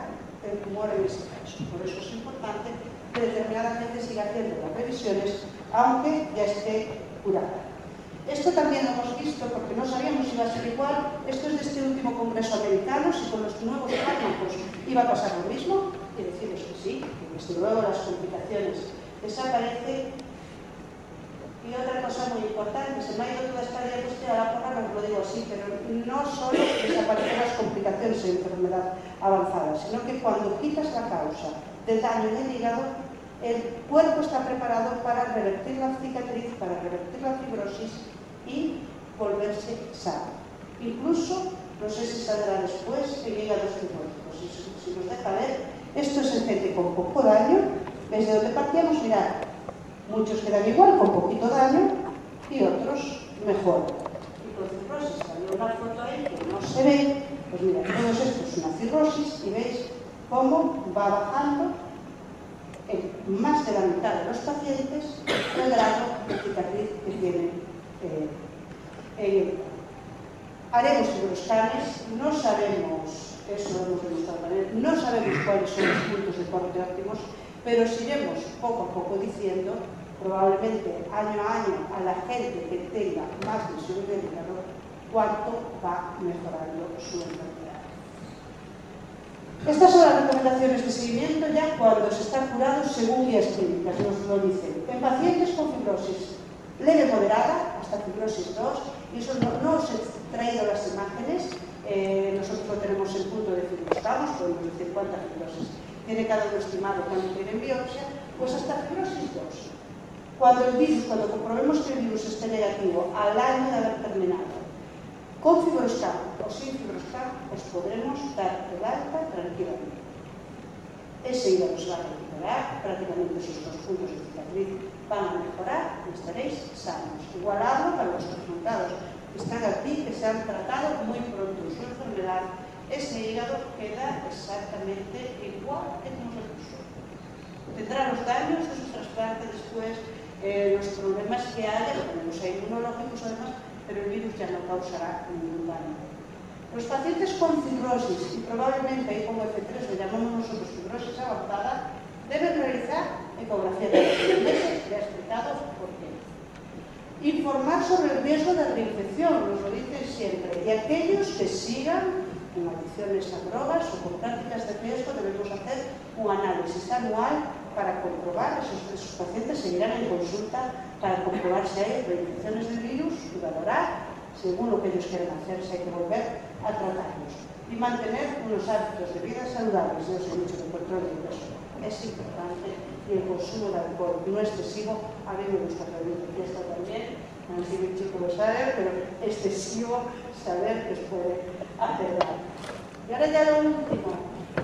Speaker 1: el tumor en ese caso. Por eso es importante que determinada gente siga haciendo las revisiones, aunque ya esté curada. Esto también lo hemos visto porque no sabíamos si iba a ser igual. Esto es de este último congreso americano, si con los nuevos fármacos iba a pasar lo mismo, y deciros que sí, que desde luego las complicaciones desaparecen. Y otra cosa muy importante, se me ha ido toda esta diapositiva, ahora no lo digo así, pero no solo desaparecen las complicaciones en enfermedad avanzada, sino que cuando quitas la causa del daño en el hígado, el cuerpo está preparado para revertir la cicatriz, para revertir la fibrosis y volverse sano. Incluso, no sé si saldrá después, el hígado cirrótico. Si nos deja ver, esto es en gente con poco daño. Desde donde partíamos, mirad, muchos quedan igual, con poquito daño, y otros mejor. Y con cirrosis, salió una foto ahí que no se ve, pues mirad, todo esto es una cirrosis y veis cómo va bajando en más de la mitad de los pacientes el grado de cicatriz que tienen en el cuerpo. Haremos fibroscanes, no sabemos, eso lo hemos demostrado también, no sabemos cuáles son los puntos de corte óptimos, pero si iremos poco a poco diciendo, probablemente año a año, a la gente que tenga más lesión del hígado, cuánto va mejorando su enfermedad. Estas son las recomendaciones de seguimiento ya cuando se está curado según guías clínicas, nos lo dicen. En pacientes con fibrosis leve moderada, hasta fibrosis 2, y eso no os he traído las imágenes, nosotros lo tenemos en punto de fibroscamos, podemos decir cuánta fibrosis tiene cada uno estimado cuando tienen biopsia, pues hasta fibrosis 2. Cuando comprobemos que el virus esté negativo al año de haber terminado, con fibroscam o sin fibroscam, os podremos dar el alta tranquilamente. Ese hígado se va a recuperar, prácticamente esos 2 puntos de cicatriz van a mejorar y estaréis sanos. Igual hablo para los resultados que están aquí, que se han tratado muy pronto su enfermedad, ese hígado queda exactamente igual que como se puso. Tendrá los daños de su trasplante después, los problemas que haya, los problemas inmunológicos además, pero el virus ya no causará ningún daño. Los pacientes con fibrosis, y probablemente ahí como F3 le llamamos nosotros fibrosis avanzada, deben realizar ecografía de los 6 meses, le he explicado por qué. Informar sobre el riesgo de reinfección, nos lo dicen siempre, y aquellos que sigan con adicciones a drogas o con prácticas de riesgo debemos hacer un análisis anual para comprobar, esos pacientes seguirán en consulta para comprobar si hay reinfecciones del virus y valorar, según lo que ellos quieran hacer, si hay que volver a tratarlos. Y mantener unos hábitos de vida saludables, ya os he dicho, de control de peso. Es importante, y el consumo de alcohol no excesivo, a mí me gusta pedir de fiesta también, así mi chico lo sabe, pero excesivo saber que os puede hacer daño. Y ahora ya lo último,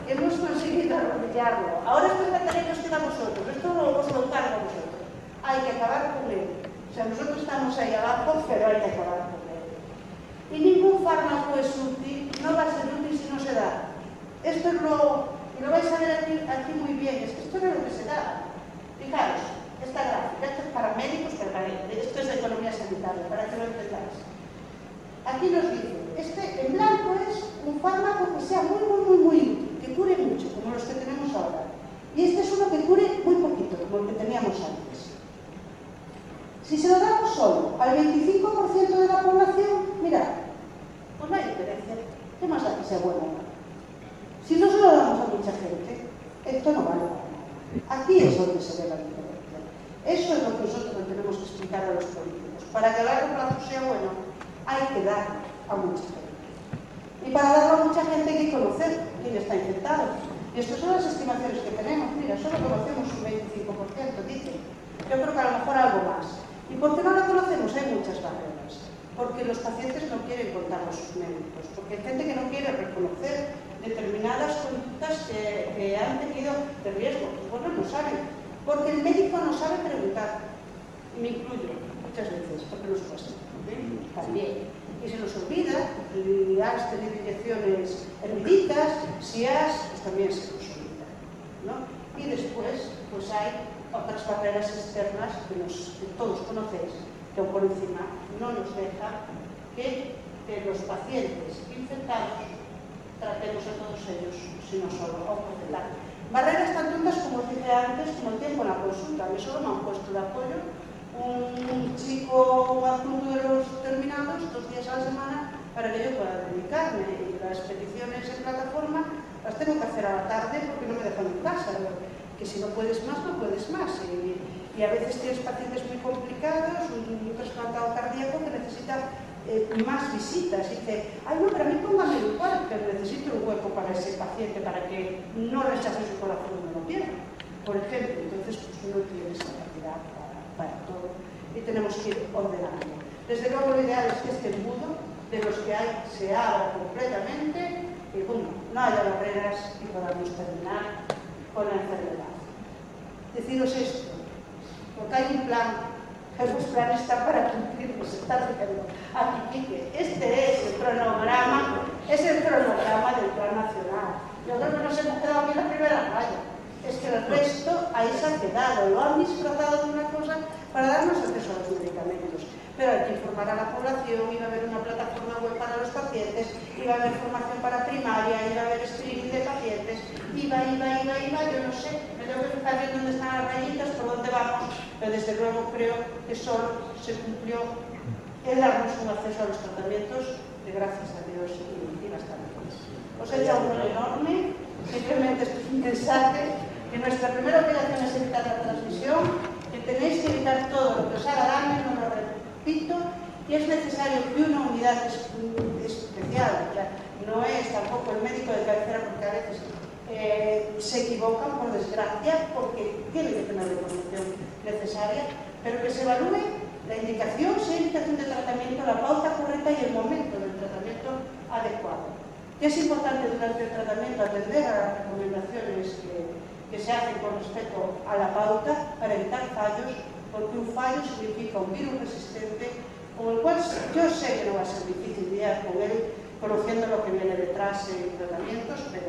Speaker 1: hemos conseguido arrodillarlo. Ahora esto es la tarea que os queda a vosotros, esto os lo encargo a vosotros. Hay que acabar con él. O sea, nosotros estamos ahí abajo, pero hay que acabar con él. Y ningún fármaco es útil, no va a ser útil si no se da. Esto es y lo vais a ver aquí muy bien, es que esto es lo que se da. Fijaros, esta gráfica, esto es para médicos, esto es de economía sanitaria, para que lo entendáis. Aquí nos dice, en blanco es un fármaco que sea muy útil, que cure mucho, como los que tenemos ahora. Y este es uno que cure muy poquito, como el que teníamos antes. Si se lo damos solo al 25% de la población, mirad, pues no hay diferencia. ¿Qué más da que sea bueno? Si no se lo damos a mucha gente, esto no vale para nada. Aquí es donde se ve la diferencia. Eso es lo que nosotros tenemos que explicar a los políticos. Para que a largo plazo sea bueno, hay que dar a mucha gente. Y para darlo a mucha gente hay que conocer quién está infectado. Y estas son las estimaciones que tenemos. Mira, solo conocemos un 25%, dicen. Yo creo que a lo mejor algo más. ¿Y por qué no lo conocemos? Hay muchas barreras. Porque los pacientes no quieren contarlo a sus médicos. Porque hay gente que no quiere reconocer determinadas conductas que han tenido de riesgo. Bueno, no saben. Porque el médico no sabe preguntar. Y me incluyo muchas veces, porque nos cuesta. También. Y se nos olvida, si has tenido inyecciones herviditas, si pues también se nos olvida, ¿no? Y después, pues hay otras barreras externas que todos conocéis, que por encima no nos deja que los pacientes infectados tratemos a todos ellos, sino solo a un porcentaje. Barreras tan tontas como os dije antes, como el tiempo en la consulta. A mí solo me han puesto de apoyo un chico adjunto de los terminados 2 días a la semana para que yo pueda dedicarme, y las peticiones en plataforma las tengo que hacer a la tarde porque no me dejan en casa, que si no puedes más, no puedes más, y a veces tienes pacientes muy complicados, un trasplantado cardíaco que necesita más visitas, y dice, ay no, pero a mí póngame igual, pero necesito un hueco para ese paciente para que no rechace su corazón y no lo pierda, por ejemplo. Entonces pues no tiene esa cantidad para todo, y tenemos que ir ordenando. Desde luego lo ideal es que este embudo de los que hay se abra completamente y bueno, no haya barreras y podamos terminar con la enfermedad. Deciros esto, porque hay un plan, el plan está para cumplirlo, se está diciendo aquí pique. Este es el cronograma del plan nacional. Yo creo que nos hemos quedado aquí en la primera raya. Es que el resto ahí se ha quedado, lo han disfrazado de una cosa para darnos acceso a los medicamentos. Pero hay que informar a la población, iba a haber una plataforma web para los pacientes, iba a haber formación para primaria, iba a haber screening de pacientes, iba, yo no sé, me tengo que fijar bien dónde están las rayitas, por dónde vamos, pero desde luego creo que solo se cumplió el darnos un acceso a los tratamientos, de gracias a Dios y bastante más. Os he echado un rol enorme, simplemente este es un mensaje, que nuestra primera obligación es evitar la transmisión, que tenéis que evitar todo lo que os haga daño, no lo repito, y es necesario que una unidad especial, no es tampoco el médico de cabecera, porque a veces se equivocan por desgracia, porque tiene que tener la información necesaria, pero que se evalúe la indicación, si hay indicación de tratamiento, la pauta correcta y el momento del tratamiento adecuado. Y es importante durante el tratamiento atender a las recomendaciones que se hacen con respecto a la pauta para evitar fallos, porque un fallo significa un virus resistente con el cual yo sé que no va a ser difícil lidiar con él, conociendo lo que viene detrás en tratamientos, pero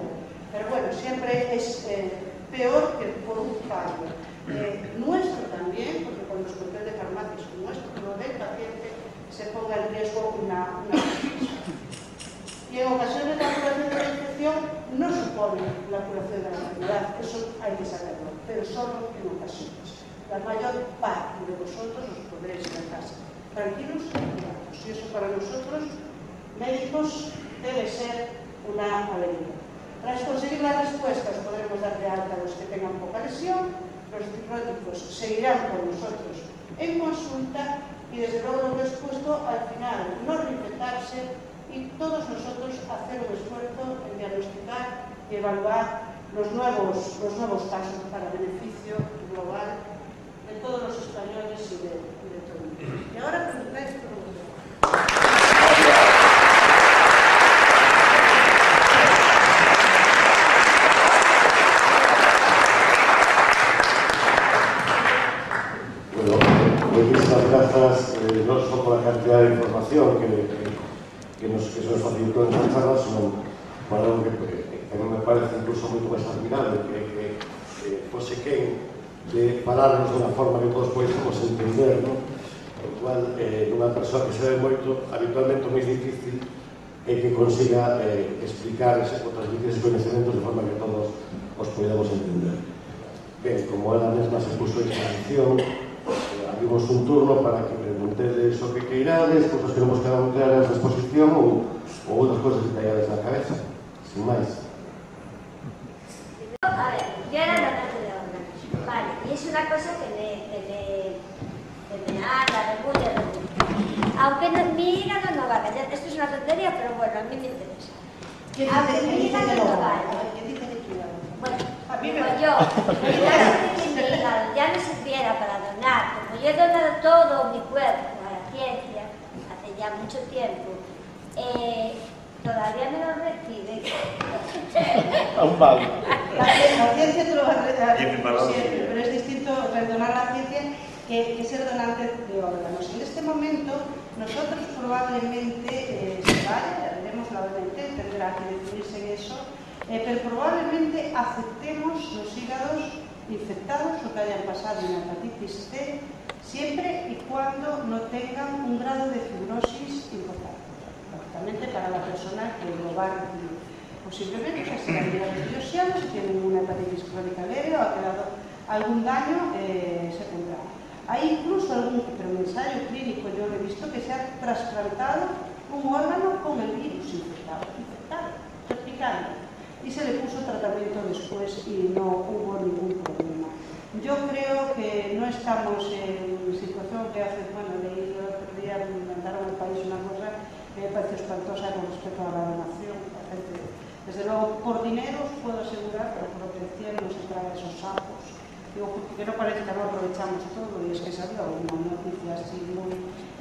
Speaker 1: bueno, siempre es peor que por un fallo. Nuestro también, porque cuando os conté de farmacias, nuestro, lo del paciente, se ponga en riesgo una y en ocasiones la curación de la infección no supone la curación de la enfermedad, eso hay que saberlo, pero solo en ocasiones. La mayor parte de vosotros os podréis ir a casa tranquilos y curados, y eso para nosotros, médicos, debe ser una alegría. Tras conseguir las respuestas podremos dar de alta a los que tengan poca lesión, los cirróticos seguirán con nosotros en consulta y desde luego lo que he expuesto al final, no reinventarse y todos nosotros hacer un esfuerzo en diagnosticar y evaluar los nuevos casos para beneficio global de todos los españoles y de todo el mundo. Y ahora preguntáis por lo que
Speaker 2: gracias no solo por la cantidad de información que se nos facilitó en esta charla, sino por algo que a mí me parece incluso mucho más admirable, que fose quen de falarnos de unha forma que todos podemos entender, ¿no? O cual, unha persoa que se ve moito, habitualmente o máis difícil é que consiga explicar ou transmitir ese conhecimento de forma que todos os podamos entender. Ben, como ela mesma se puso en exposición, abrimos un turno para que preguntedes o que queirades, cousas que non vos quedaron claras na exposición ou outras cousas que traíades na cabeza, sin máis.
Speaker 3: A ver, yo era donante de órganos, vale, y es una cosa que me anda, rebulle. Aunque mi hígado no va a callar, esto es una tontería, pero bueno, a mí me interesa. Aunque mi hígado no va a callar. Bueno, digo yo, en caso de que mi hígado ya no sirviera para donar, como yo he donado todo mi cuerpo a la ciencia hace ya mucho tiempo, todavía me lo recibe.
Speaker 4: Aún vale.
Speaker 1: La ciencia te lo va a dar siempre, pero es distinto donar la ciencia que ser donante de órganos. En este momento, nosotros probablemente, veremos la OMT, tendrá que definirse en eso, pero probablemente aceptemos los hígados infectados o que hayan pasado en hepatitis C, siempre y cuando no tengan un grado de fibrosis importante, lógicamente para la persona que lo va a recibir. posiblemente, o sea, si la vida de biopsia, si tienen una hepatitis crónica leve o ha quedado algún daño, se tendrá. Hay incluso algún, pero en ensayo clínico yo he visto que se ha trasplantado un órgano con el virus infectado, replicando, y se le puso tratamiento después y no hubo ningún problema. Yo creo que no estamos en situación que hace, bueno, leí el otro día, me mandaron al país una cosa que me parece espantosa con respecto a la donación. Desde luego, por dinero os puedo asegurar, pero por lo que decían, no se traen esos sapos. Digo, porque no parece que no aprovechamos todo, y es que salió una noticia así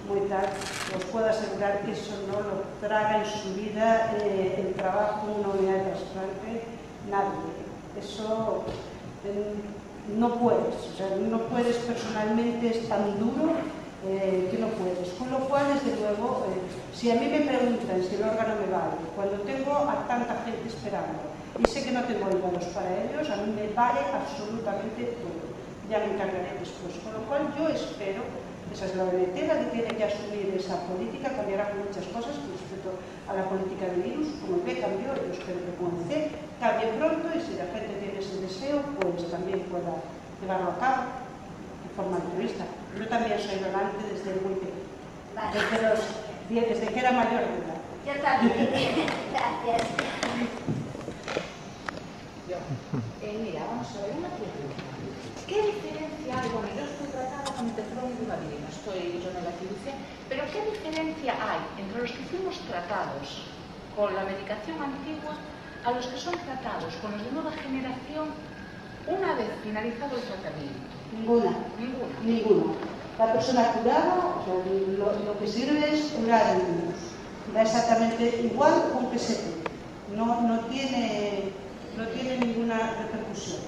Speaker 1: muy tal, os puedo asegurar que eso no lo traga en su vida el trabajo en una unidad de trasplante, nadie. Eso no puedes, o sea, no puedes personalmente, es tan duro que no puedes. Con lo cual, desde luego, si a mí me preguntan si el órgano me vale, cuando tengo a tanta gente esperando, y sé que no tengo órganos para ellos, a mí me vale absolutamente todo. Ya me encargaré después. Con lo cual yo espero, esa es la ONT la que tiene que asumir esa política, cambiará muchas cosas con respecto a la política de virus, como el B cambió, yo espero que con el C cambie pronto, y si la gente tiene ese deseo, pues también pueda llevarlo a cabo de forma altruista. Yo también soy donante desde muy pequeño, desde que era mayor de edad.
Speaker 3: Yo también. Gracias.
Speaker 5: Mira, vamos a ver una pregunta. ¿Qué diferencia hay? Bueno, yo estoy tratada con interferón y ribavirina, estoy yo en la fiducia, pero ¿qué diferencia hay entre los que fuimos tratados con la medicación antigua a los que son tratados con los de nueva generación una vez finalizado el tratamiento?
Speaker 1: Ninguna. La persona curada, o sea, lo que sirve es curar el virus. Da exactamente igual con que se dé. No tiene ninguna repercusión.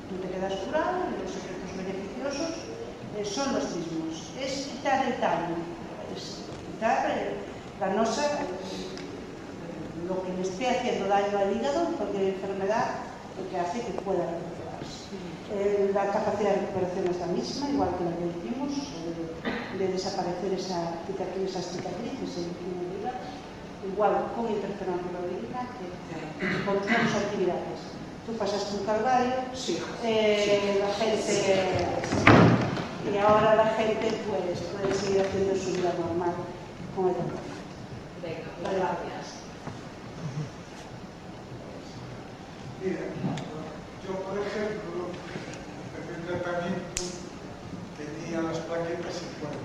Speaker 1: Tú te quedas curado y los efectos beneficiosos son los mismos. Es quitar el daño, es quitar la nosa, lo que le esté haciendo daño al hígado, cualquier enfermedad, lo que hace que pueda recuperarse. La capacidad de recuperación es la misma, igual que la que hicimos, de desaparecer esas cicatrices en el hígado, igual con interferón ribavirina que con otras actividades. Tú pasaste un calvario,
Speaker 5: Sí.
Speaker 1: La gente, y ahora la gente puede seguir haciendo su vida normal con el tratamiento.
Speaker 5: Venga,
Speaker 1: gracias.
Speaker 6: Mira, yo por ejemplo, en el tratamiento tenía las plaquetas en 40.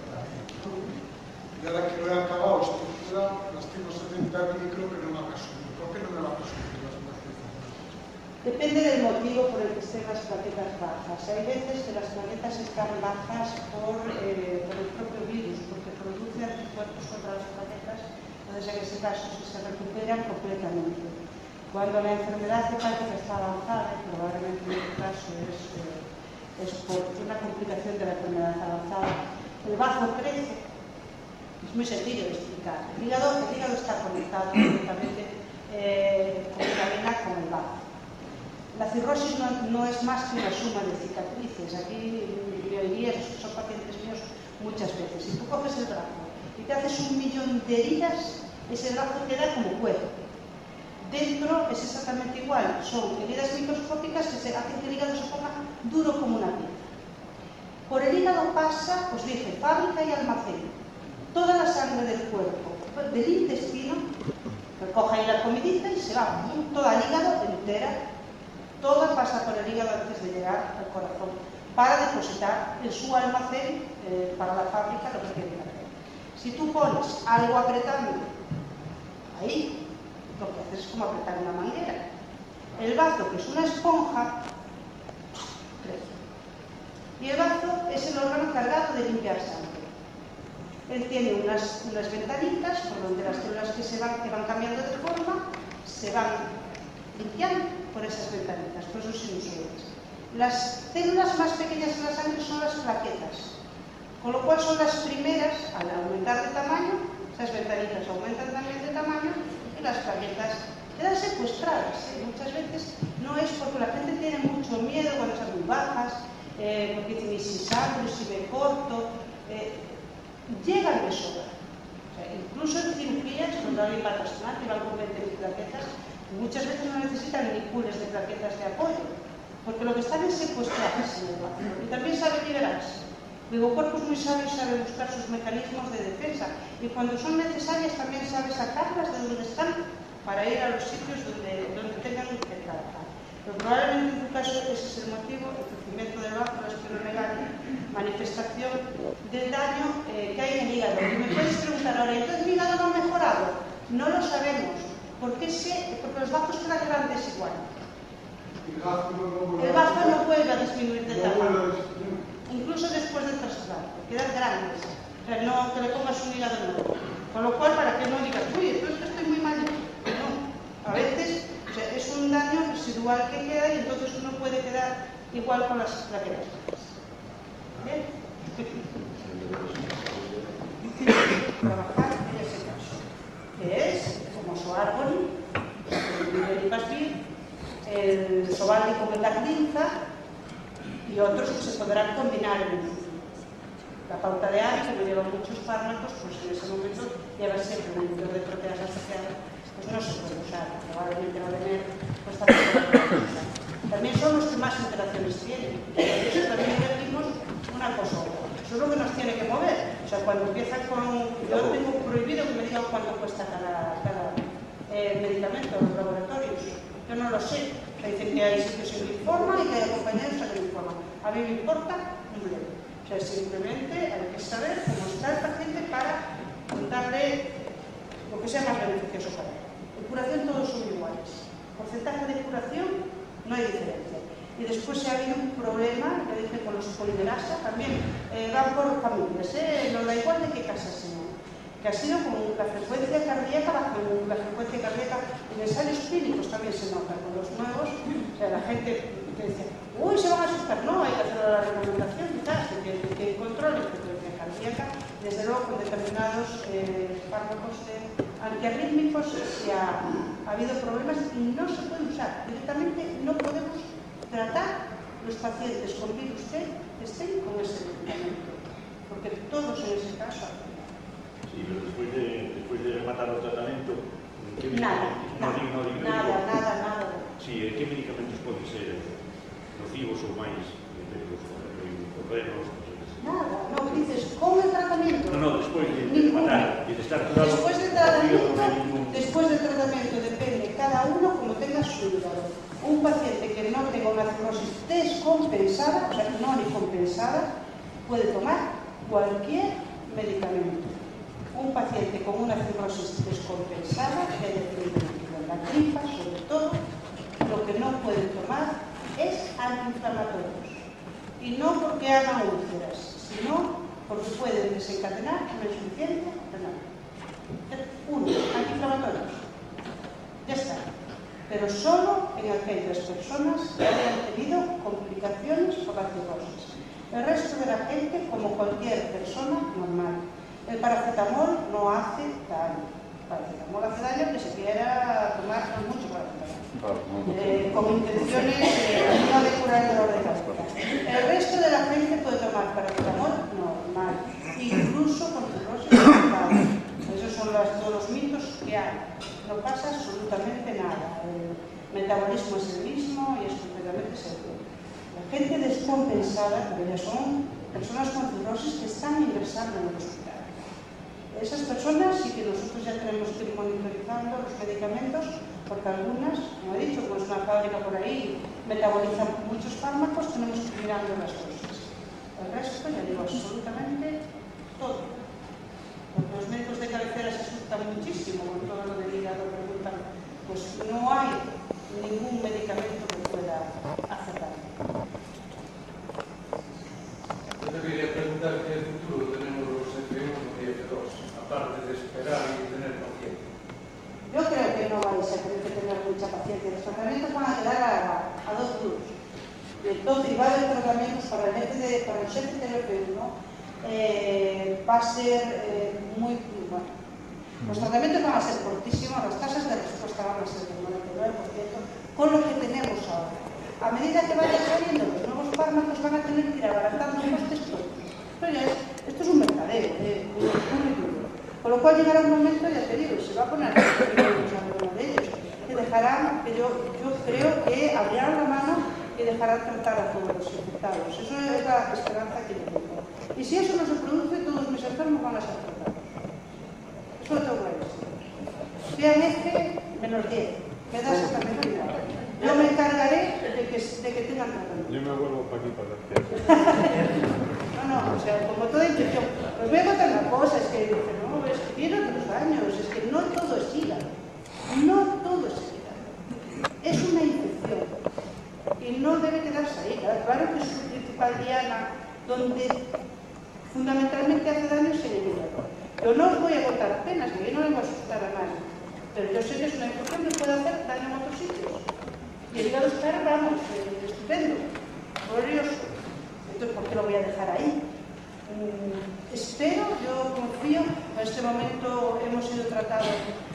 Speaker 6: Y ahora que lo he acabado estructurado, las tengo 70.000 y creo que no me va a subir. ¿Por qué no me va a subir las plaquetas?
Speaker 1: Depende del motivo por el que estén las plaquetas bajas. Hay veces que las plaquetas están bajas por el propio virus, porque produce anticuerpos contra las plaquetas, entonces en ese caso se recuperan completamente. Cuando la enfermedad hepática está avanzada, y probablemente en este caso es por una complicación de la enfermedad avanzada, el bazo crece. Es muy sencillo de explicar. El hígado está conectado directamente con la vena con el bazo. La cirrosis no es más que una suma de cicatrices. Aquí yo diría, son pacientes míos muchas veces. Si tú coges el brazo y te haces 1.000.000 de heridas, ese brazo queda como cuero. Dentro es exactamente igual. Son heridas microscópicas que hacen que el hígado se ponga duro como una piedra. Por el hígado pasa, os dije, fábrica y almacén. Toda la sangre del cuerpo, del intestino, recoge ahí la comidita y se va toda el hígado entera. Toda pasa por el hígado antes de llegar al corazón para depositar en su almacén para la fábrica lo que tiene que hacer. Si tú pones algo apretando ahí, lo que haces es como apretar una manguera. El bazo, que es una esponja, crece. Y el bazo es el órgano encargado de limpiar sangre. Él tiene unas ventanitas por donde las células que van cambiando de forma se van limpiando por esas ventanitas, por esos sinusoides. Las células más pequeñas de la sangre son las plaquetas, con lo cual son las primeras, al aumentar de tamaño, esas ventanitas aumentan también de tamaño y las plaquetas quedan secuestradas. Muchas veces no es porque la gente tiene mucho miedo cuando están muy bajas, porque dicen, y si sangro, si me corto, llegan de sobra. Incluso en cirugías, cuando alguien va a trasplante y van con 20.000 plaquetas, Muchas veces no necesitan ni pools de plaquetas de apoyo, porque lo que están es secuestradas en el vacío. Y también sabe liberarse. Luego, el cuerpo es muy sabio y sabe buscar sus mecanismos de defensa. Y cuando son necesarias también sabe sacarlas de donde están para ir a los sitios donde tengan que trabajar. Pero probablemente en tu caso ese es el motivo, el crecimiento del bazo, la espiromegalia, manifestación del daño que hay en el hígado. Y me puedes preguntar ahora, ¿entonces mi hígado no ha mejorado? No lo sabemos. Porque los bazos quedan grandes igual. El bazo no vuelve a disminuir de tamaño. Incluso después del trasplante, quedan grandes. O sea, no que le pongas un hígado nuevo. Con lo cual, para que no digas, uy, entonces estoy muy mal. No. A veces es un daño residual que queda y entonces uno puede quedar igual con las plaquetas. ¿Bien? Trabajar en ese caso, que es como Soarboni, el Ipasvir, el Sovaldico Betaclinza y otros que se podrán combinar en la pauta de ARI, como lleva muchos fármacos, pues en ese momento lleva siempre un inhibidor de proteas asociadas, pues no se puede usar, probablemente va a tener pues también son los que más interacciones tienen. Y eso también decimos una cosa, eso es lo que nos tiene que mover. O sea, cuando empiezan con... Yo tengo prohibido que me digan cuánto cuesta cada medicamento en los laboratorios. Yo no lo sé. Me dicen que hay sitios que me informan y que hay compañeros que me informan. A mí me importa un bledo. O sea, simplemente hay que saber cómo está el paciente para darle lo que sea más beneficioso para él. En curación todos son iguales. Porcentaje de curación no hay diferencia. Y después si ha habido un problema, le dije con los polimerasa, también van por familias, no da igual de qué casa sea. Que ha sido como la frecuencia cardíaca, la frecuencia cardíaca en ensayos clínicos también se nota con los nuevos. O sea, la gente que dice, uy, se van a asustar. No, hay que hacer la recomendación quizás de que controle la frecuencia cardíaca. Desde luego, con determinados fármacos antiarrítmicos ha habido problemas y no se puede usar. Directamente no podemos tratar los pacientes con virus C que estén con ese medicamento. Porque todos en ese caso...
Speaker 7: Sí, pero después de rematar o tratamento,
Speaker 1: nada.
Speaker 7: Sí, que medicamentos poden ser nocivos ou máis renos?
Speaker 1: Nada, no, dices, con el tratamiento.
Speaker 7: No, despois de rematar e de estar curado.
Speaker 1: Después del tratamiento depende cada uno como tenga su hígado. Un paciente que no tenga una cirrosis descompensada, o sea, no ni compensada, puede tomar cualquier medicamento. Un paciente con una cirrosis descompensada, que haya tenido la gripa, sobre todo, lo que no puede tomar es antiinflamatorios. Y no porque hagan úlceras, sino porque pueden desencadenar una insuficiencia renal. Uno, antiinflamatorios. Ya está. Pero solo en aquellas personas que hayan tenido complicaciones por la cirrosis. El resto de la gente, como cualquier persona normal. El paracetamol no hace daño. El paracetamol hace daño que se quiera tomar mucho paracetamol. Con intenciones no de curar el dolor de cabeza. El resto de la gente puede tomar paracetamol normal, incluso con cirrosis renal. Esos son todos los mitos que hay. No pasa absolutamente nada. El metabolismo es el mismo y es completamente seguro. La gente descompensada, que ya son personas con cirrosis que están ingresando en el hospital. Esas personas sí que nosotros ya tenemos que ir monitorizando los medicamentos, porque algunas, como he dicho, como es una fábrica por ahí, metabolizan muchos fármacos, tenemos que ir mirando las cosas. El resto, ya digo, absolutamente todo. Porque los médicos de cabecera se asustan muchísimo con todo lo del hígado, preguntan, pues no hay ningún medicamento que pueda hacer daño.
Speaker 8: Yo te quería preguntar qué futuro tenemos los F1 y F2, aparte de esperar y tener paciencia.
Speaker 1: Yo creo que no vais a tener que tener mucha paciencia. Los tratamientos van a quedar a dos grupos. Y entonces va a haber tratamientos para el FTLF1, va a ser muy bueno. Los tratamientos van a ser cortísimos, las tasas de respuesta van a ser del 99%, con lo que tenemos ahora. A medida que vayan saliendo los nuevos fármacos, van a tener que ir abaratando costes propios. Esto es un mercadeo, con lo cual llegará un momento, ya te digo, se va a poner alguno de ellos. Hay que dejar dejarán, yo creo que abrirán la mano y dejarán tratar a todos los infectados. Eso es la esperanza que yo tengo. Y si eso no se produce, todos mis enfermos van a ser tratados. Eso lo tengo claro. Sean F-10, me da exactamente igual. Yo me encargaré de que tengan tratamiento.
Speaker 8: Yo me vuelvo para aquí para
Speaker 1: No, o sea, como toda infección. Os voy a contar una cosa, es que dicen, no, es que tiene otros daños, es que no todo es SIDA. No todo es SIDA. Es una infección. Y no debe quedarse ahí. Claro que es su principal diana, donde fundamentalmente hace daño es en el hígado. Yo no os voy a contar penas, que yo no vengo a asustar a nadie. Pero yo sé que es una infección que puede hacer daño en otros sitios. Y el hígado está, vamos, estupendo, glorioso. Entonces, ¿por qué lo voy a dejar ahí? Espero, yo confío, en este momento hemos sido tratados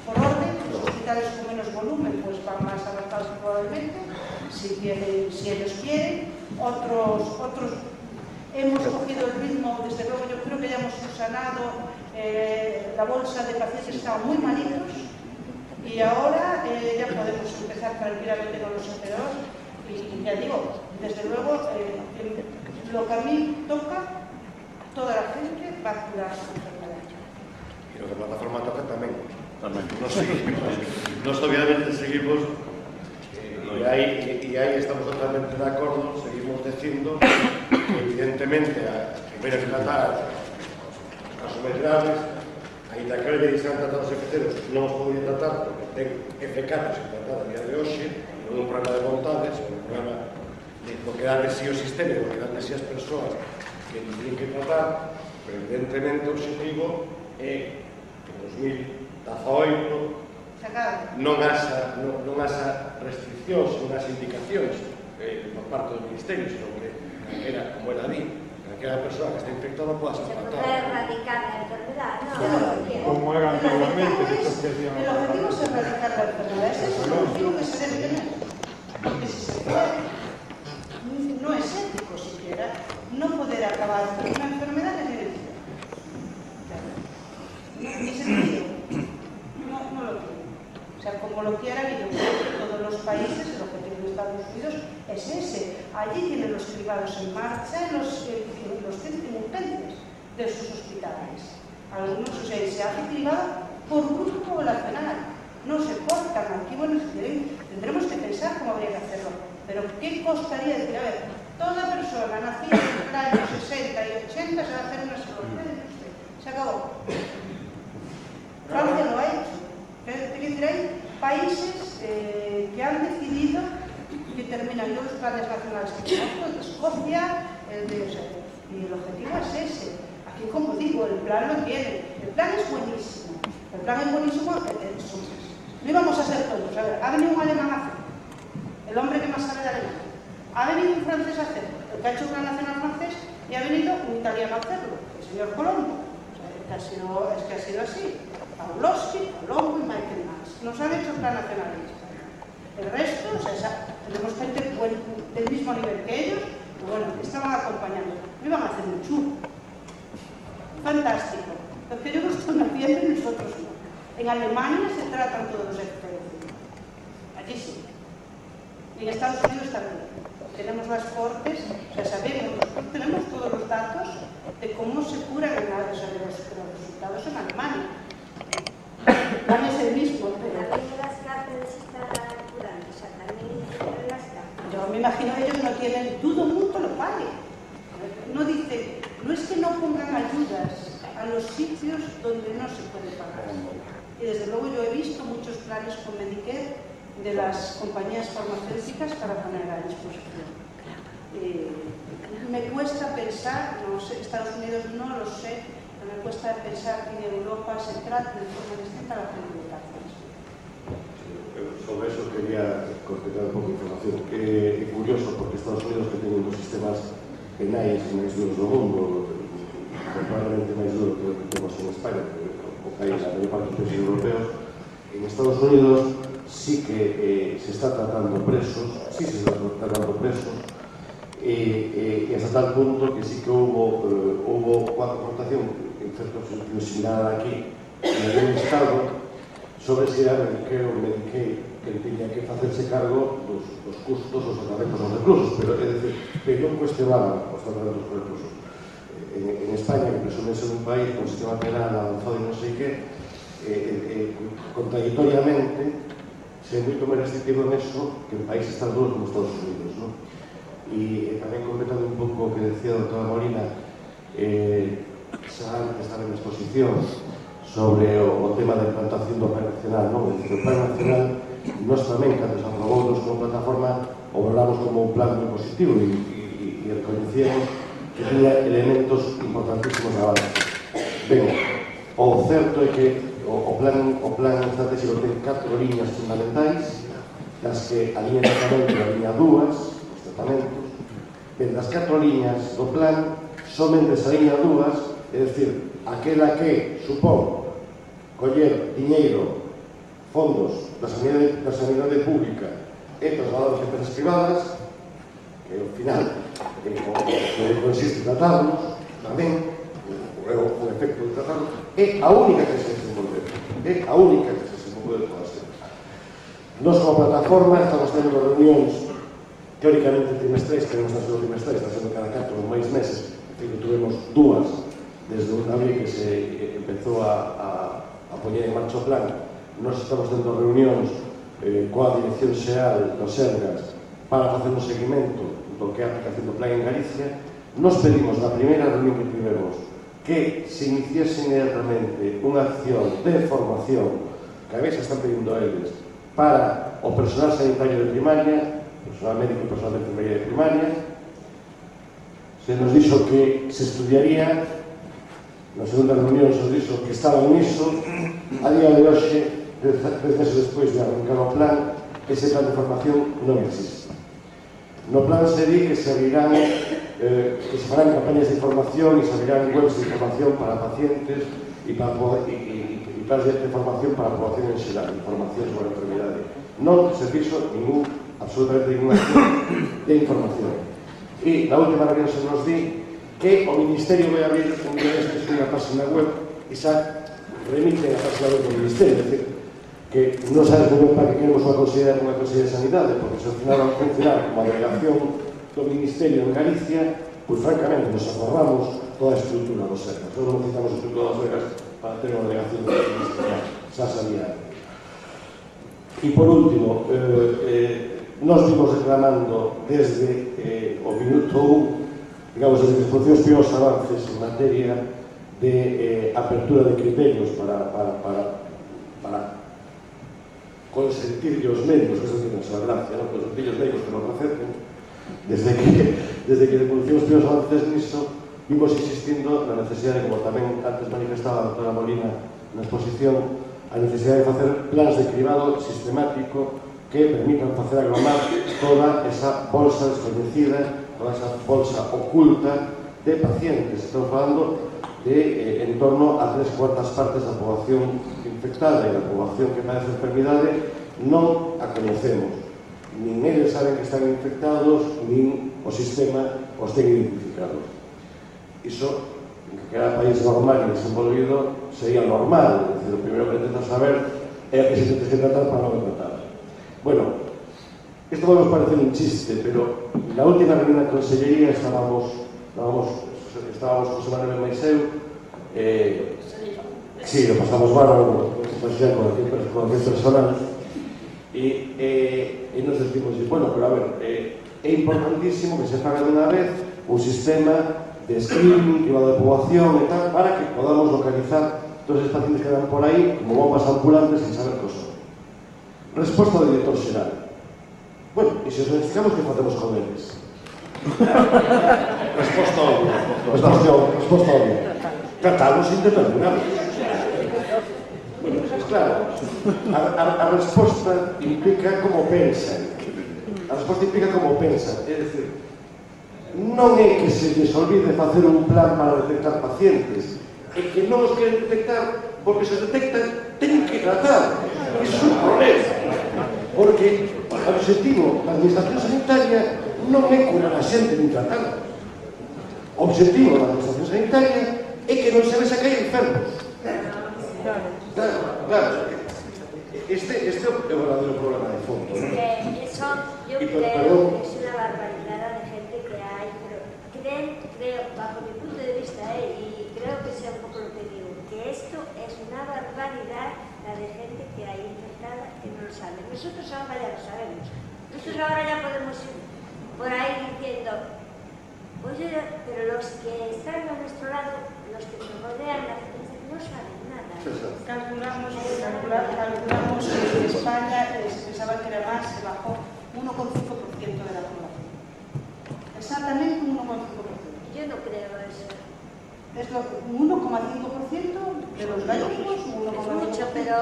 Speaker 1: por orden, los hospitales con menos volumen pues van más avanzados probablemente, si ellos quieren, otros hemos cogido el ritmo, desde luego yo creo que ya hemos subsanado, la bolsa de pacientes estaban muy malitos y ahora ya podemos empezar tranquilamente con los enfermos y ya digo, desde luego lo que a mí toca, toda la gente va a curar su enfermedad.
Speaker 2: Y lo que a plataforma toca tamén. Nos obviamente seguimos e aí estamos totalmente de acordo, seguimos dicindo que evidentemente a primeira que tratar os casos máis graves, ainda que hoxe se han tratado os efecteros, non os podía tratar porque ten F4 sin tratar a día de hoxe, non é un problema de vontades, é un problema de porque dan de sí o sistema, porque dan de sí as persoas que tienen que tratar, pero evidentemente o objetivo é que en 2018 non haxa restriccións, non haxa indicacións por parte do Ministerio, sino que era como era di, que aquela persoa que está infectada poda ser tratada.
Speaker 3: Se puede erradicar la enfermedad, ¿no?
Speaker 8: como era antiguamente, que esto que hacían.
Speaker 1: El objetivo es erradicar la enfermedad, ese es el objetivo que se debe tener. Porque si se puede, no es ético siquiera no poder acabar con una enfermedad de herencia. Ni sentido. No lo tiene. O sea, como lo quiera habido en todos los países, el objetivo de Estados Unidos es ese. Allí tienen los cribados en marcha, los urgencias de sus hospitales. Algunos, o sea, se hace cribado por grupo poblacional. No se cortan. Aquí, bueno, tendremos que pensar cómo habría que hacerlo. Pero, ¿qué costaría decir? A ver, toda persona nacida en el año 60 y 80 se va a hacer una cirugía. Se acabó. Francia lo ha hecho. Quiero decir, hay países que han decidido que terminan los planes nacionales que conozco, el de Escocia, y el objetivo es ese. Aquí, como digo, el plan lo tiene. El plan es buenísimo. El plan es buenísimo. No íbamos a ser tontos. A ver, ha venido un alemán a hacerlo. El hombre que más sabe de alemán. Ha venido un francés a hacerlo. El que ha hecho un plan nacional francés, y ha venido un italiano a hacerlo. El señor Colombo. Es que ha sido así. Pavlovsky, Colombo y Michael Mann. Nos han hecho plan nacionalista. El resto, o sea, tenemos gente del mismo nivel que ellos, pero bueno, estaban acompañando. No iban a hacer un chulo. Fantástico. Lo que ellos están haciendo y nosotros no. En Alemania se tratan todos los efectos. Allí sí. Y en Estados Unidos también. Tenemos las cortes, o sea, sabemos, tenemos todos los datos de cómo se curan en la, o sea, de los resultados en Alemania. Van a ser el mismo, pero...
Speaker 3: También las cárceles están curando, o sea, también las cárceles.
Speaker 1: Yo me imagino ellos no tienen, dudo mucho lo paguen. No dice, no es que no pongan ayudas a los sitios donde no se puede pagar. Y desde luego yo he visto muchos planes con Medicare de las compañías farmacéuticas para poner a disposición. Me cuesta pensar, no sé, Estados Unidos no lo sé, pero me cuesta pensar que en Europa se trate de forma distinta la comunicación.
Speaker 2: Sobre eso quería concretar un poco de información. É curioso porque Estados Unidos que ten un dos sistemas penais máis duros do mundo, probablemente máis duro que o que temos en España, o que hai na maior parte dos países europeos. En Estados Unidos sí que se está tratando presos, e hasta tal punto que sí que hubo unha aportación en certo sentido similar aquí en el Estado sobre si era Medicare o Medicaid que tiña que facerse cargo dos custos, os tratamentos dos reclusos, pero é dicir, que non cuestionaban os tratamentos dos reclusos. En España, que presume ser un país con sistema penal avanzado e non sei que, contradictoriamente se é moito máis restrictivo en eso que en países tan duros como Estados Unidos, non? E tamén completando un pouco o que decía a doutora Molina, xa antes estaba en exposición sobre o tema da implantación do Plan Nacional, non? O Plan Nacional, nós tamén, cando se aprobou como plataforma, o valoramos como un plan moi positivo e reconhecíamos que tiña elementos importantísimos de avance. Ben, o certo é que o plan estratégico ten 4 liñas fundamentais, das que a liña de tratamento é a liña 2, os tratamentos. Ben, das 4 liñas do plan, somente esa liña 2, é dicir, aquela que supón coller diñeiro, fondos da sanidade pública e trasladados a empresas privadas, que ao final consiste en tratarlos, tamén, o efecto de tratarlos, é a única que se desenvolve. É a única que se desenvolve de todas elas. Nos, como plataforma, estamos tendo reunións teóricamente trimestrais, que non están sendo trimestrais, están sendo cada 4 ou máis meses. Tuvemos 2 desde un abril que se empezou a poñer en marcha o plan. Nos estamos tendo reunións coa Dirección Xeral dos Sergas para facer un seguimento do que é a aplicación do plan en Galicia. Nos pedimos na primeira reunión que tivemos que se iniciase inmediatamente unha acción de formación que a veces están pedindo a eles para o personal sanitario de primaria, personal médico e personal de enfermería de primaria. Se nos dixo que se estudiaría, na segunda reunión se nos dixo que estaban niso. A día de hoxe, 3 meses despois de arrancar o plan, ese plan de formación non existe. No plan se di que se abrirán, que se farán campañas de información e se abrirán webs de información para pacientes e planes de formación para a población en xeral, información sobre a enfermedade. Non se fixo absolutamente ninguna de información. E na última reunión se nos di que o Ministerio vai abrir un día destes unha página web e xa remite a página web do Ministerio, é dicir, que non sabes moi ben para que queremos unha consellería de sanidade, porque se ao final van a funcionar como a delegación do Ministerio en Galicia, pois francamente nos aforramos toda a estrutura dos Sergas. Non necesitamos a estrutura dos Sergas para ter unha delegación do Ministerio, xa sabía. E por último, nos vimos reclamando desde o minuto 1, digamos, desde que se produciu os primeiros avances en materia de apertura de criterios para consentir os médicos, que eso tiene esa gracia, ¿no? Consentir os médicos que nos receten. Desde que se produciu os primeiros avances nisso, vimos insistindo na necesidade, como tamén antes manifestaba a doutora Molina na exposición, a necesidade de facer plans de cribado sistemático que permitan facer agromar toda esa bolsa desconhecida, toda esa bolsa oculta de pacientes. Estamos falando de en torno a 3/4 partes da poboación infectada e da poboación que padece enfermidade non a coñecemos. Nin eles saben que están infectados, nin o sistema os ten identificados. Iso, en cada país normal e desenvolvido, sería normal. Es decir, o primeiro que intentas saber é a que se tens que tratar para non tratar. Bueno, isto podemos parecer un chiste, pero na última reunión da Consellería estábamos José Manuel Maiseu, sí, lo pasamos bárbaro, con el personal, e nos decimos, bueno, pero a ver, é importantísimo que se faga de unha vez un sistema de screening, cribado de poboación e tal, para que podamos localizar todos os pacientes que dan por aí como bombas ambulantes sin saber que son. Resposta do director xeral. Bueno, e se os necesitamos, que facemos con eles? Resposta obvia. Tratamos sin determinarlos. Bueno, pues claro, a resposta implica como pensan. A resposta implica como pensan. É dicir, non é que se les olvide facer un plan para detectar pacientes, é que non os queren detectar, porque se detectan, teñen que tratar. Iso é un problema. Porque o objetivo da administración sanitaria non é curar a xente nin tratar. O objetivo da administración sanitaria é que non se vexa que hai enfermos. Claro. este é o verdadero problema de fondo, ¿no?
Speaker 3: Eso yo creo que es una barbaridad de gente que hay, pero creo, bajo mi punto de vista, y creo que sea un poco lo que digo, que esto es una barbaridad la de gente que hay infectada que no lo sabe. Nosotros ahora ya lo sabemos. Nosotros ahora ya podemos ir por ahí diciendo, oye, pero los que están a nuestro lado, los que nos rodean, la gente no saben nada.
Speaker 1: Calculamos que en España se pensaba que era más, se bajó 1,5% de la población. Exactamente un 1,5%.
Speaker 3: Yo no creo eso.
Speaker 1: Es lo 1,5% de los gallegos, 1,5%.
Speaker 3: Es mucho, pero...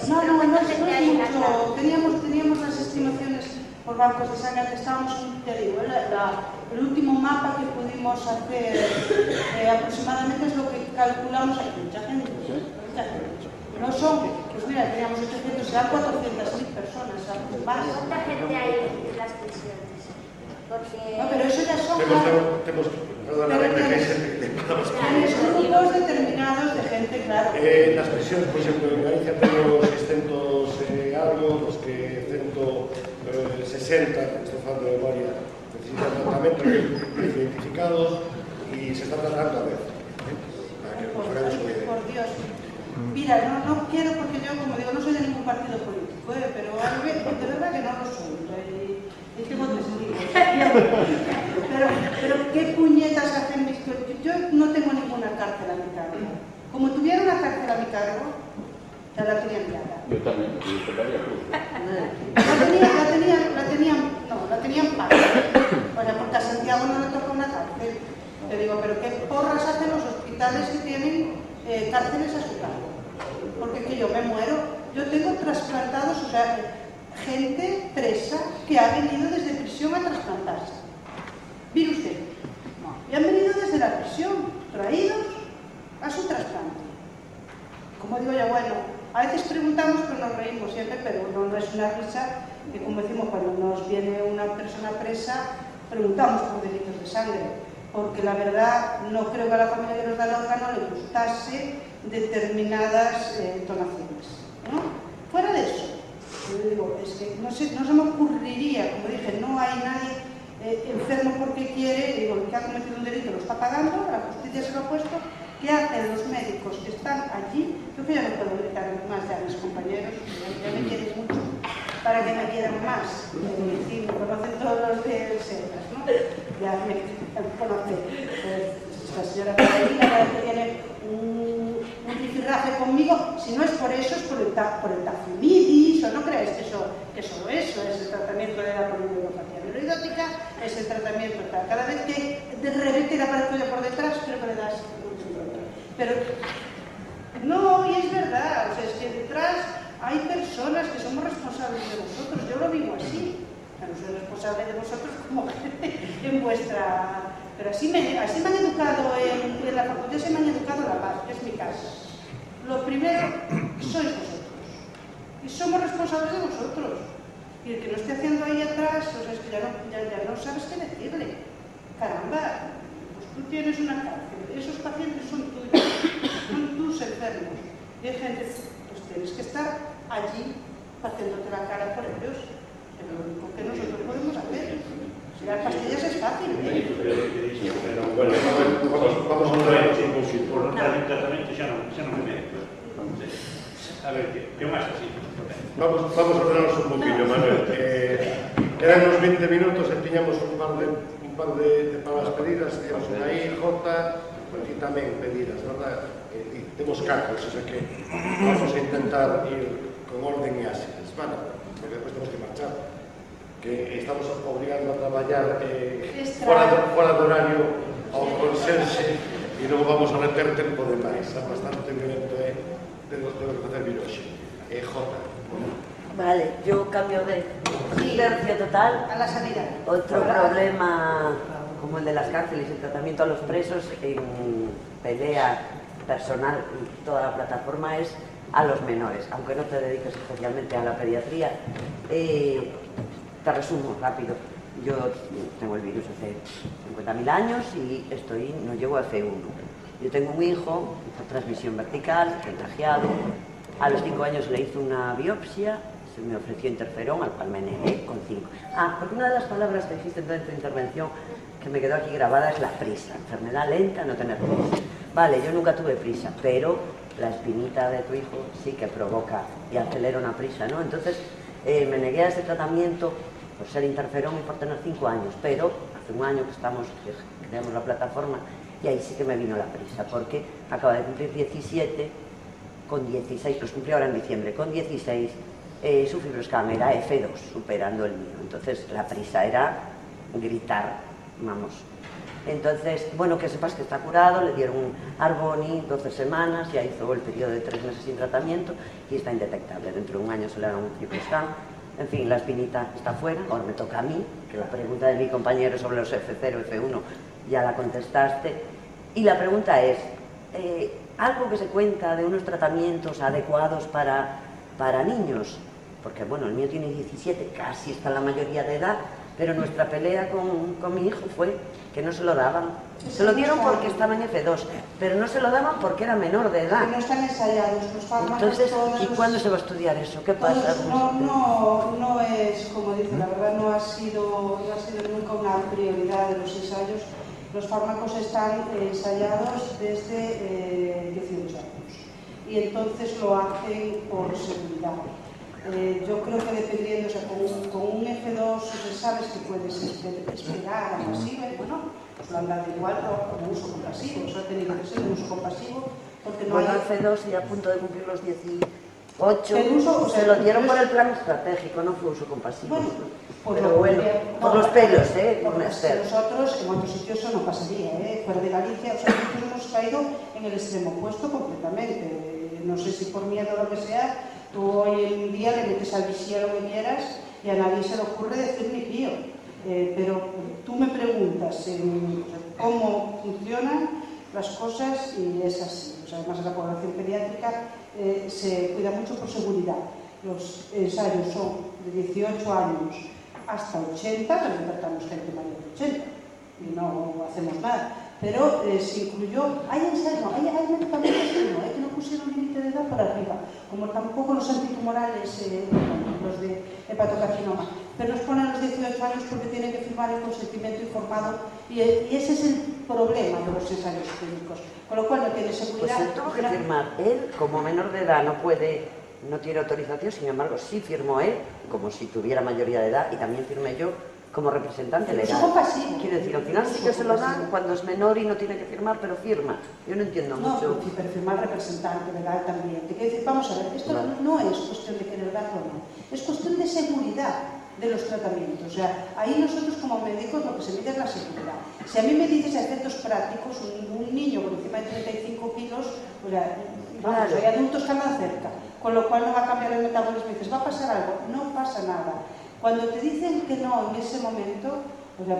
Speaker 1: No es mucho. Teníamos las estimaciones por bancos de sangre que estábamos, te digo, el último mapa que pudimos hacer aproximadamente es lo que calculamos aquí. Mucha gente. No son, pues mira, teníamos 800, serán 400.000 personas, más.
Speaker 3: ¿Cuánta gente hay en las prisiones? Porque...
Speaker 1: No, pero eso ya son...
Speaker 2: Tienes
Speaker 1: grupos determinados de gente, claro.
Speaker 2: Nas prisións, por exemplo, en Galicia temos 600 algo, os que 160, estou falando de memoria, necesitan tratamento identificados e se está tratando a vez. Para que nos hagamos unha idea.
Speaker 1: Por Dios. Mira, no quiero porque yo, como digo, no soy de ningún partido político, pero de verdad que no lo soy. Y tengo testigos. Pero ¿qué puñetas hacen mis... Yo no tengo ninguna cárcel a mi cargo. Como tuviera una cárcel a mi cargo, ya la tenía enviada.
Speaker 4: Yo también, yo tocaría
Speaker 1: La tenían paga. O sea, porque a Santiago no le toca una cárcel. Te digo, pero ¿qué porras hacen los hospitales que tienen cárceles a su cargo? Porque que yo me muero. Yo tengo trasplantados, o sea, gente presa que ha venido desde prisión a trasplantarse. ¿Mire usted? No. Y han venido desde la prisión, traídos a su trasplante. Como digo yo, bueno, a veces preguntamos, pero nos reímos siempre, pero no es una risa, que como decimos, cuando nos viene una persona presa, preguntamos por delitos de sangre, porque la verdad no creo que a la familia que nos da el órgano le gustase determinadas donaciones, ¿no? Fuera de eso, yo digo, es que no se me ocurriría, como dije, no hay nadie enfermo porque quiere, digo, el que ha cometido un delito lo está pagando, la justicia se lo ha puesto. ¿Qué hacen los médicos que están allí? Yo que ya no puedo gritar más ya a mis compañeros, ya me quieren mucho, para que me quieran más. Sí, me conocen todos los de Setas, ¿no? Ya me conocen. La señora Carolina, que tiene un rifirrafe conmigo, si no es por eso, es por el tafimidis, o no crees que solo eso es el tratamiento de la polineuropatía neuroidótica, es el tratamiento, cada vez que de repente le aparezco yo por detrás, creo que le das un síndrome. Pero, no, y es verdad, o sea, es que detrás hay personas que somos responsables de vosotros, yo lo vivo así, no soy responsable de vosotros como en vuestra... Pero así me han educado en la facultad, se me han educado La Paz, que es mi casa. Lo primero, sois vosotros. Y somos responsables de vosotros. Y el que no esté haciendo ahí atrás, o sea, es que ya no sabes qué decirle. Caramba, pues tú tienes una cárcel, esos pacientes son tuyos, son tus enfermos. Y hay gente, pues tienes que estar allí haciéndote la cara por ellos. Es lo único que nosotros podemos hacer. Las pastillas es fácil, ¿eh?
Speaker 7: Pero, bueno, vamos a ver, por no dar un tratamiento xa non me meto. A ver, que máis así?
Speaker 2: Vamos a ordenarnos un poquillo, Manuel. Eran unos 20 minutos e tiñamos un par de palabras pedidas, teníamos unha I, J, aquí tamén pedidas, verdad? E temos cargos, o sea que vamos a intentar ir con orden e áxiles, vale? Porque despois temos que marchar. Que estamos obligando a traballar fora do horario ao consenso e non vamos a meter tempo de máis. Bastante violento de facer vir hoxe. Jota.
Speaker 9: Vale, yo cambio de tercio total.
Speaker 1: A la sanidad.
Speaker 9: Otro problema como el de las cárceles, el tratamiento a los presos en pelea personal y toda la plataforma es a los menores, aunque no te dediques especialmente a la pediatría. Te resumo rápido. Yo tengo el virus hace 50.000 años y no llego a F1. Yo tengo un hijo por transmisión vertical, contagiado, A los 5 años le hizo una biopsia, se me ofreció interferón, al cual me negué con 5. Porque una de las palabras que dijiste en tu intervención que me quedó aquí grabada es la prisa. Enfermedad lenta, no tener prisa. Vale, yo nunca tuve prisa, pero la espinita de tu hijo sí que provoca y acelera una prisa, ¿no? Entonces me negué a ese tratamiento por ser interferón y por tener 5 años, pero hace un año que creamos la plataforma y ahí sí que me vino la prisa, porque acaba de cumplir 17, con 16, los cumplí ahora en diciembre, con 16 su fibroscan era F2, superando el mío, entonces la prisa era gritar, vamos. Entonces, bueno, que sepas que está curado, le dieron un Arboni 12 semanas, ya hizo el periodo de 3 meses sin tratamiento y está indetectable. Dentro de un año se le hará un fibroscan. En fin, la espinita está fuera, ahora me toca a mí, que la pregunta de mi compañero sobre los F0, F1 ya la contestaste. Y la pregunta es, algo que se cuenta de unos tratamientos adecuados para niños, porque bueno, el mío tiene 17, casi está en la mayoría de edad, pero nuestra pelea con mi hijo fue que no se lo daban. Se lo dieron porque estaba en F2, pero no se lo daban porque era menor de edad.
Speaker 1: Que no están ensayados los fármacos.
Speaker 9: Entonces, ¿y cuándo se va a estudiar eso? ¿Qué pasa?
Speaker 1: No es, como dice, la verdad no ha sido nunca una prioridad de los ensayos. Los fármacos están ensayados desde 18 años y entonces lo hacen por seguridad. Yo creo que dependiendo, o sea, con un F2 sabes que puedes esperar a pasiva, y bueno, pues lo han dado igual como uso compasivo, eso ha tenido que ser un uso compasivo, porque no
Speaker 9: bueno,
Speaker 1: hay...
Speaker 9: F2 y a punto de cumplir los 18, se lo dieron por el plan estratégico, no fue uso compasivo.
Speaker 1: Bueno,
Speaker 9: pero bueno, por los pelos,
Speaker 1: nosotros en otros sitios eso no pasaría, fuera de Galicia, o sea, nosotros hemos caído en el extremo opuesto completamente, no sé si por miedo o lo que sea. Tú hoy en día le metes al visía lo que quieras y a nadie se le ocurre decir ni pío. Pero tú me preguntas cómo funcionan las cosas y es así. O sea, además la población pediátrica se cuida mucho por seguridad. Los ensayos son de 18 años hasta 80, pero tratamos gente mayor de 80 y no hacemos nada. Pero se incluyó, hay ensayos, hay medicamentos que no pusieron límite de edad por arriba, como tampoco los antitumorales, los de hepatocarcinoma, pero nos ponen los 18 años porque tienen que firmar el consentimiento informado y ese es el problema de los ensayos clínicos, con lo cual no tiene seguridad.
Speaker 9: Pues él tuvo que firmar, él como menor de edad no tiene autorización, sin embargo sí firmó él, como si tuviera mayoría de edad, y también firmé yo como representante legal. Quiero decir, al final sí que se lo dan cuando es menor y no tiene que firmar, pero firma. Yo no entiendo mucho.
Speaker 1: No, pero firmar representante legal también. Te quiero decir, vamos a ver, esto no es cuestión de querer darlo o no, es cuestión de seguridad de los tratamientos. O sea, ahí nosotros como médicos lo que se mide es la seguridad. Si a mí me dices a efectos prácticos, un niño con encima de 35 kilos, o sea, vamos, hay adultos que andan cerca, con lo cual no va a cambiar el metabolismo. Y dices, ¿va a pasar algo? No pasa nada. Cuando te dicen que no en ese momento, o sea,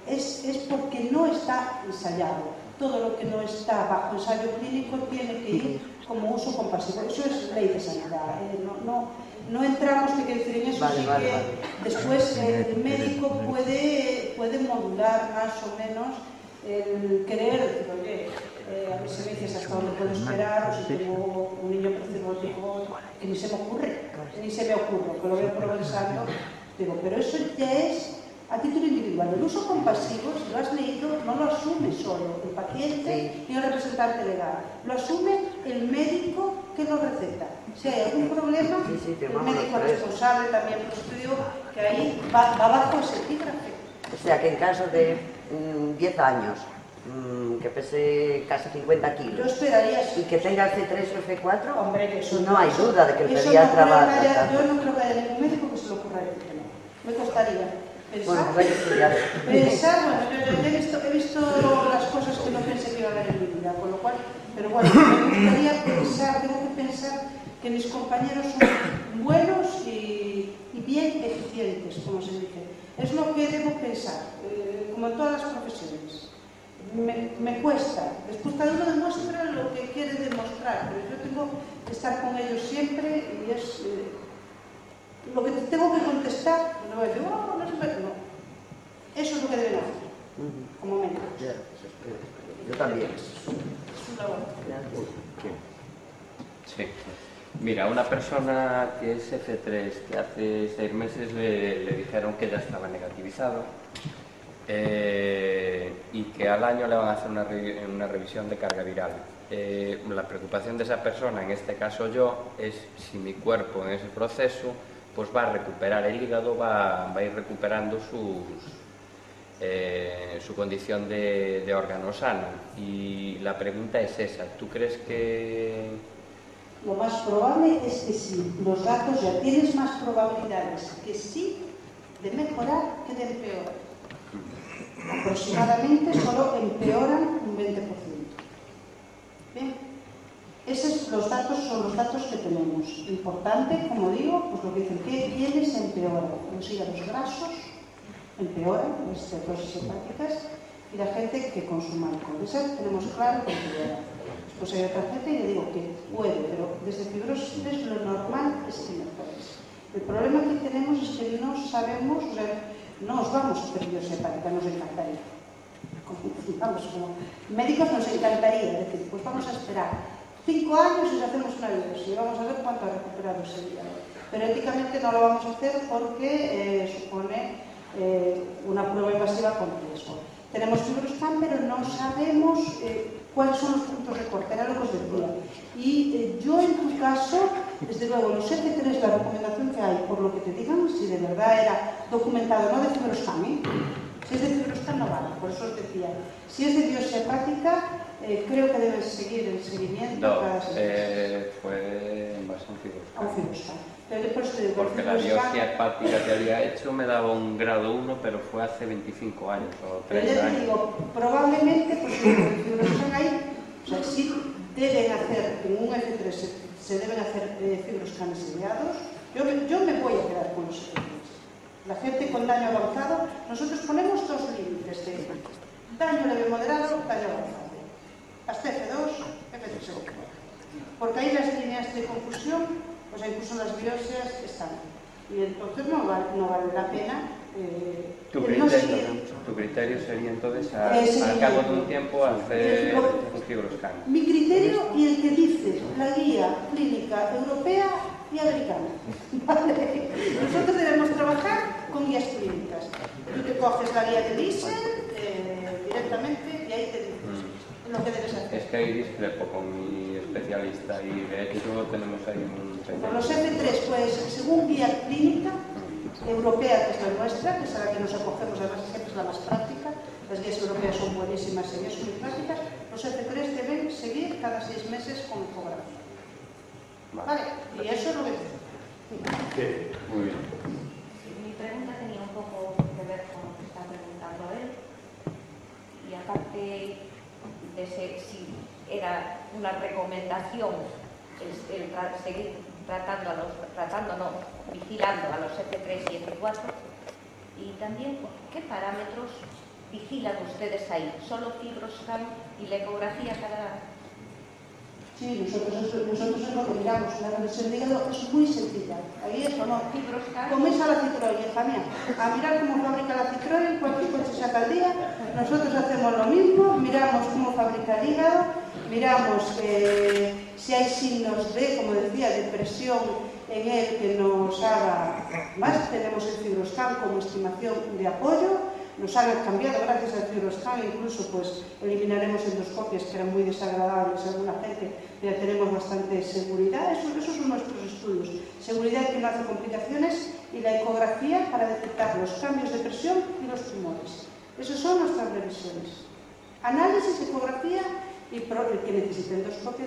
Speaker 1: es porque no está ensayado. Todo lo que no está bajo ensayo clínico tiene que ir como uso compasivo. Eso es ley de sanidad. No entramos, que quiero decir, en eso sí que después el médico puede modular más o menos el querer decir, oye, a mí se me dices hasta dónde puedo esperar, o si tengo un niño precisamente que ni se me ocurre, que lo veo progresando. Digo, pero eso ya es a título individual. El uso compasivo, si lo has leído, no lo asume solo el paciente ni el representante legal. Lo asume el médico que lo receta. Si hay algún problema, el médico responsable también, pues te digo que ahí va bajo ese epígrafe.
Speaker 9: O sea, que en caso de 10 años, que pese casi 50 kilos.
Speaker 1: Yo esperaría
Speaker 9: y que tenga F3 o F4,
Speaker 1: hombre, que eso
Speaker 9: no hay duda de que el pediatra va a tratar.
Speaker 1: Yo no creo que haya ningún médico que se le ocurra decir que no. Me costaría pensar.
Speaker 9: Bueno, pues hay que estudiar.
Speaker 1: Yo he visto las cosas que no pensé que iba a haber en mi vida, con lo cual, pero bueno, me gustaría pensar, tengo que pensar que mis compañeros son buenos y bien eficientes, como se dice. Es lo que debo pensar, como en todas las profesiones. Me cuesta. Después cada uno demuestra lo que quiere demostrar, pero yo tengo que estar con ellos siempre y es lo que tengo que contestar. No voy a decir, no. Eso es lo que deben hacer, como médicos.
Speaker 9: Yo también.
Speaker 1: Es un labor.
Speaker 9: Gracias.
Speaker 10: Sí. Mira, una persona que es F3, que hace 6 meses le dijeron que ya estaba negativizado y que al año le van a hacer una revisión de carga viral. La preocupación de esa persona, en este caso yo, es si mi cuerpo en ese proceso pues va a recuperar el hígado, va a ir recuperando su condición de órgano sano. Y la pregunta es esa, ¿tú crees que...?
Speaker 1: Lo más probable es que sí. Los datos ya tienes más probabilidades que sí de mejorar que de empeorar. Aproximadamente solo empeoran un 20%. Bien, esos son los datos que tenemos. Importante, como digo, pues lo que dicen, que quienes empeoran. Los hígados grasos empeoran, las cirrosis hepáticas, y la gente que consuma alcohol. Eso tenemos claro que empeora. Pues hay otra gente y le digo que puede, pero desde fibrosis lo normal es que mejores. El problema que tenemos es que no sabemos, o sea, no os vamos a hacer biopsia hepática, nos encantaría. Como médicos nos encantaría decir, pues vamos a esperar 5 años y hacemos una biopsia y vamos a ver cuánto ha recuperado ese hígado. Pero éticamente no lo vamos a hacer porque supone una prueba invasiva con riesgo. Tenemos FibroScan, pero no sabemos cuáles son los puntos de corte, era lo que os decía. Y yo en tu caso, desde luego, los F3, la recomendación que hay, por lo que te digan, si de verdad era documentado, no de FibroScan, si es de FibroScan no vale, por eso os decía. Si es de biopsia hepática, creo que debes seguir el seguimiento.
Speaker 10: No,
Speaker 1: cada 6 meses.
Speaker 10: fue en base a un FibroScan.
Speaker 1: A un FibroScan. Pero
Speaker 10: Porque la biopsia hepática que había hecho me daba un grado 1, pero fue hace 25 años o 30
Speaker 1: Pero ya te
Speaker 10: años.
Speaker 1: digo, probablemente, pues si el FibroScan ahí, o sea, sí deben hacer, en un F3 se deben hacer fibroscanes seriados. Yo me voy a quedar con los F3. La gente con daño avanzado, nosotros ponemos 2 límites de daño leve moderado, daño avanzado. Hasta F2, F3, F4. Porque ahí las líneas de confusión, pues incluso las biopsias están. Y entonces no vale la pena.
Speaker 10: Tu criterio sería entonces al cabo de un tiempo hacer un FibroScan.
Speaker 1: Mi criterio y el que dice la guía clínica europea y americana. ¿Vale? Nosotros debemos trabajar con guías clínicas. Tú te coges la guía de Nielsen directamente y ahí te dices lo que debes hacer.
Speaker 10: Es que ahí discrepo con mi especialista y de hecho tenemos ahí un...
Speaker 1: Por los F3, pues según guía clínica europea, que es la nuestra, que es a la que nos acogemos, además siempre es la más práctica, las guías europeas son buenísimas, las guías son muy prácticas, los F3 deben seguir cada 6 meses con ecografía. Vale, y eso es lo que dice.
Speaker 2: Sí,
Speaker 10: muy bien.
Speaker 11: Mi pregunta tenía un poco que ver con lo que está preguntando él, y aparte de si era una recomendación seguir vigilando a los F3 y F4, y también qué parámetros vigilan ustedes ahí, solo FibroScan y la ecografía cada...
Speaker 1: Sí, nosotros es lo que miramos. La revisión de hígado es muy sencilla. Ahí eso no. Coméis a la Citroën, hija mía. A mirar cómo fabrica la Citroën, cuántos coches saca al día. Nosotros hacemos lo mismo, miramos cómo fabrica el hígado, miramos si hay signos de, como decía, de presión en él que nos haga más. Tenemos el FibroScan como estimación de apoyo. Nos han cambiado gracias al FibroScan, incluso pues eliminaremos endoscopias que eran muy desagradables a alguna gente, ya tenemos bastante seguridad. Esos son nuestros estudios. Seguridad que no hace complicaciones y la ecografía para detectar los cambios de presión y los tumores. Esas son nuestras revisiones. Análisis, ecografía y que necesite endoscopia.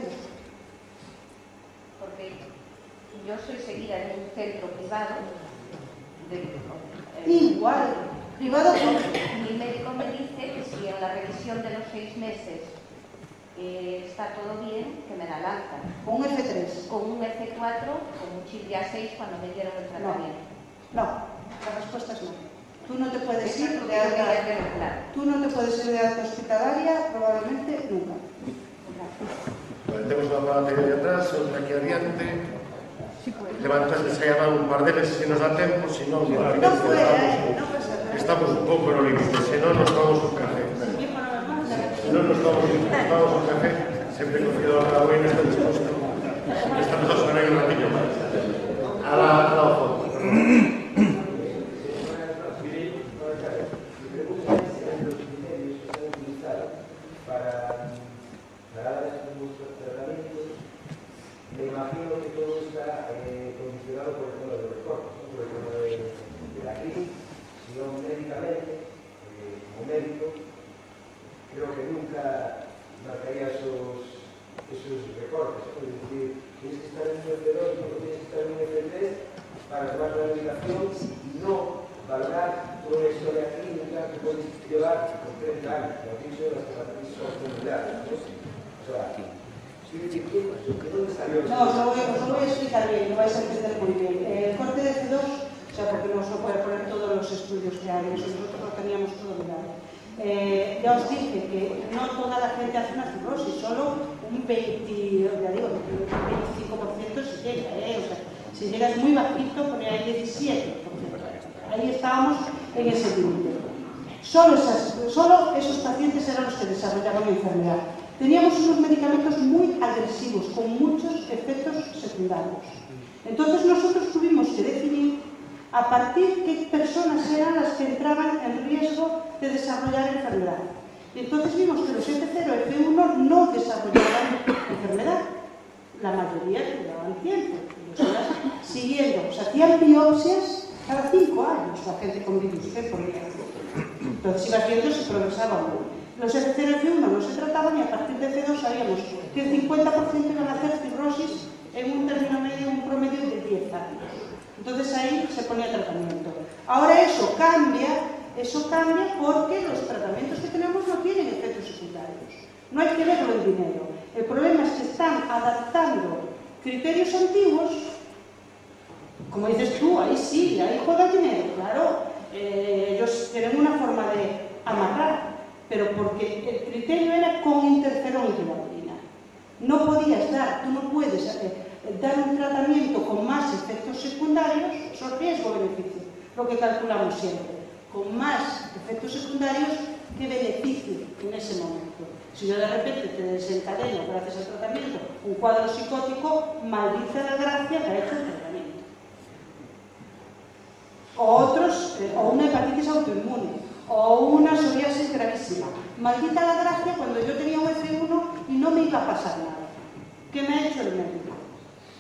Speaker 11: Porque yo soy seguida en un centro privado.
Speaker 1: Igual. Privado.
Speaker 11: Mi médico me dice que si en la revisión de los 6 meses está todo bien, que me da el alta.
Speaker 1: ¿Con un F3?
Speaker 11: Con un F4, con un chip de A6 cuando me dieron el tratamiento.
Speaker 1: No, la respuesta es no. Tú no te puedes ir de alta. Tú no te puedes ir de alta hospitalaria, probablemente nunca.
Speaker 2: Vale, tenemos una palabra aquí atrás, otra aquí adiante. Levantas de llamar un par de veces si nos da tiempo, si no, estamos un poco en los límites, si no nos tomamos un café. Si no nos tomamos un café, siempre he confiado a la buena está dispuesto. Estamos a sonar un ratillo más. A la foto.
Speaker 12: Me imagino que todo está condicionado por el tema de los recortes, por el tema de la crisis. Yo médicamente, como médico, creo que nunca marcaría esos recortes. Es decir, tienes que estar en un F2, no tienes que estar en un F3 para tomar la medicación y no valorar toda la historia clínica que puedes llevar con 30 años, como he dicho, las terapias son formulares. O sea,
Speaker 1: no, os lo voy a explicar bien, lo vais a entender muy bien. El corte de F2, o sea, porque no os lo puede poner todos los estudios que hay, nosotros lo teníamos todo mirado. Ya os dije que no toda la gente hace una cirrosis, solo un 25% si llega, o sea, si llegas muy bajito, pone ahí 17%. Ahí estábamos en ese límite. Solo esos pacientes eran los que desarrollaban la enfermedad. Teníamos unos medicamentos muy agresivos, con muchos efectos secundarios. Entonces nosotros tuvimos que definir a partir de qué personas eran las que entraban en riesgo de desarrollar enfermedad. Y entonces vimos que los F0, F1 no desarrollaban enfermedad. La mayoría duraban tiempo. Siguiendo, se hacían biopsias cada 5 años, la gente con virus C, por ejemplo. Entonces ibas viendo si progresaba o no. Los F0 y F1 no se trataban y a partir de F2 sabíamos que el 50% iban a hacer cirrosis en un término medio, un promedio de 10 años. Entonces ahí se ponía tratamiento. Ahora eso cambia porque los tratamientos que tenemos no tienen efectos secundarios. No hay que verlo en dinero. El problema es que están adaptando criterios antiguos, como dices tú, ahí sí, ahí juega dinero, claro. Ellos tienen una forma de amarrar, pero porque el criterio era con interferón y tirabolina. No podías dar, tú no puedes dar un tratamiento con más efectos secundarios, eso es riesgo-beneficio, lo que calculamos siempre, con más efectos secundarios que beneficio en ese momento. Si yo de repente te desencadeno gracias al tratamiento un cuadro psicótico, maldice la gracia que ha hecho el tratamiento. O una hepatitis autoinmune, o una psoriasis gravísima. Maldita la gracia cuando yo tenía un F1 y no me iba a pasar nada. ¿Qué me ha hecho el médico?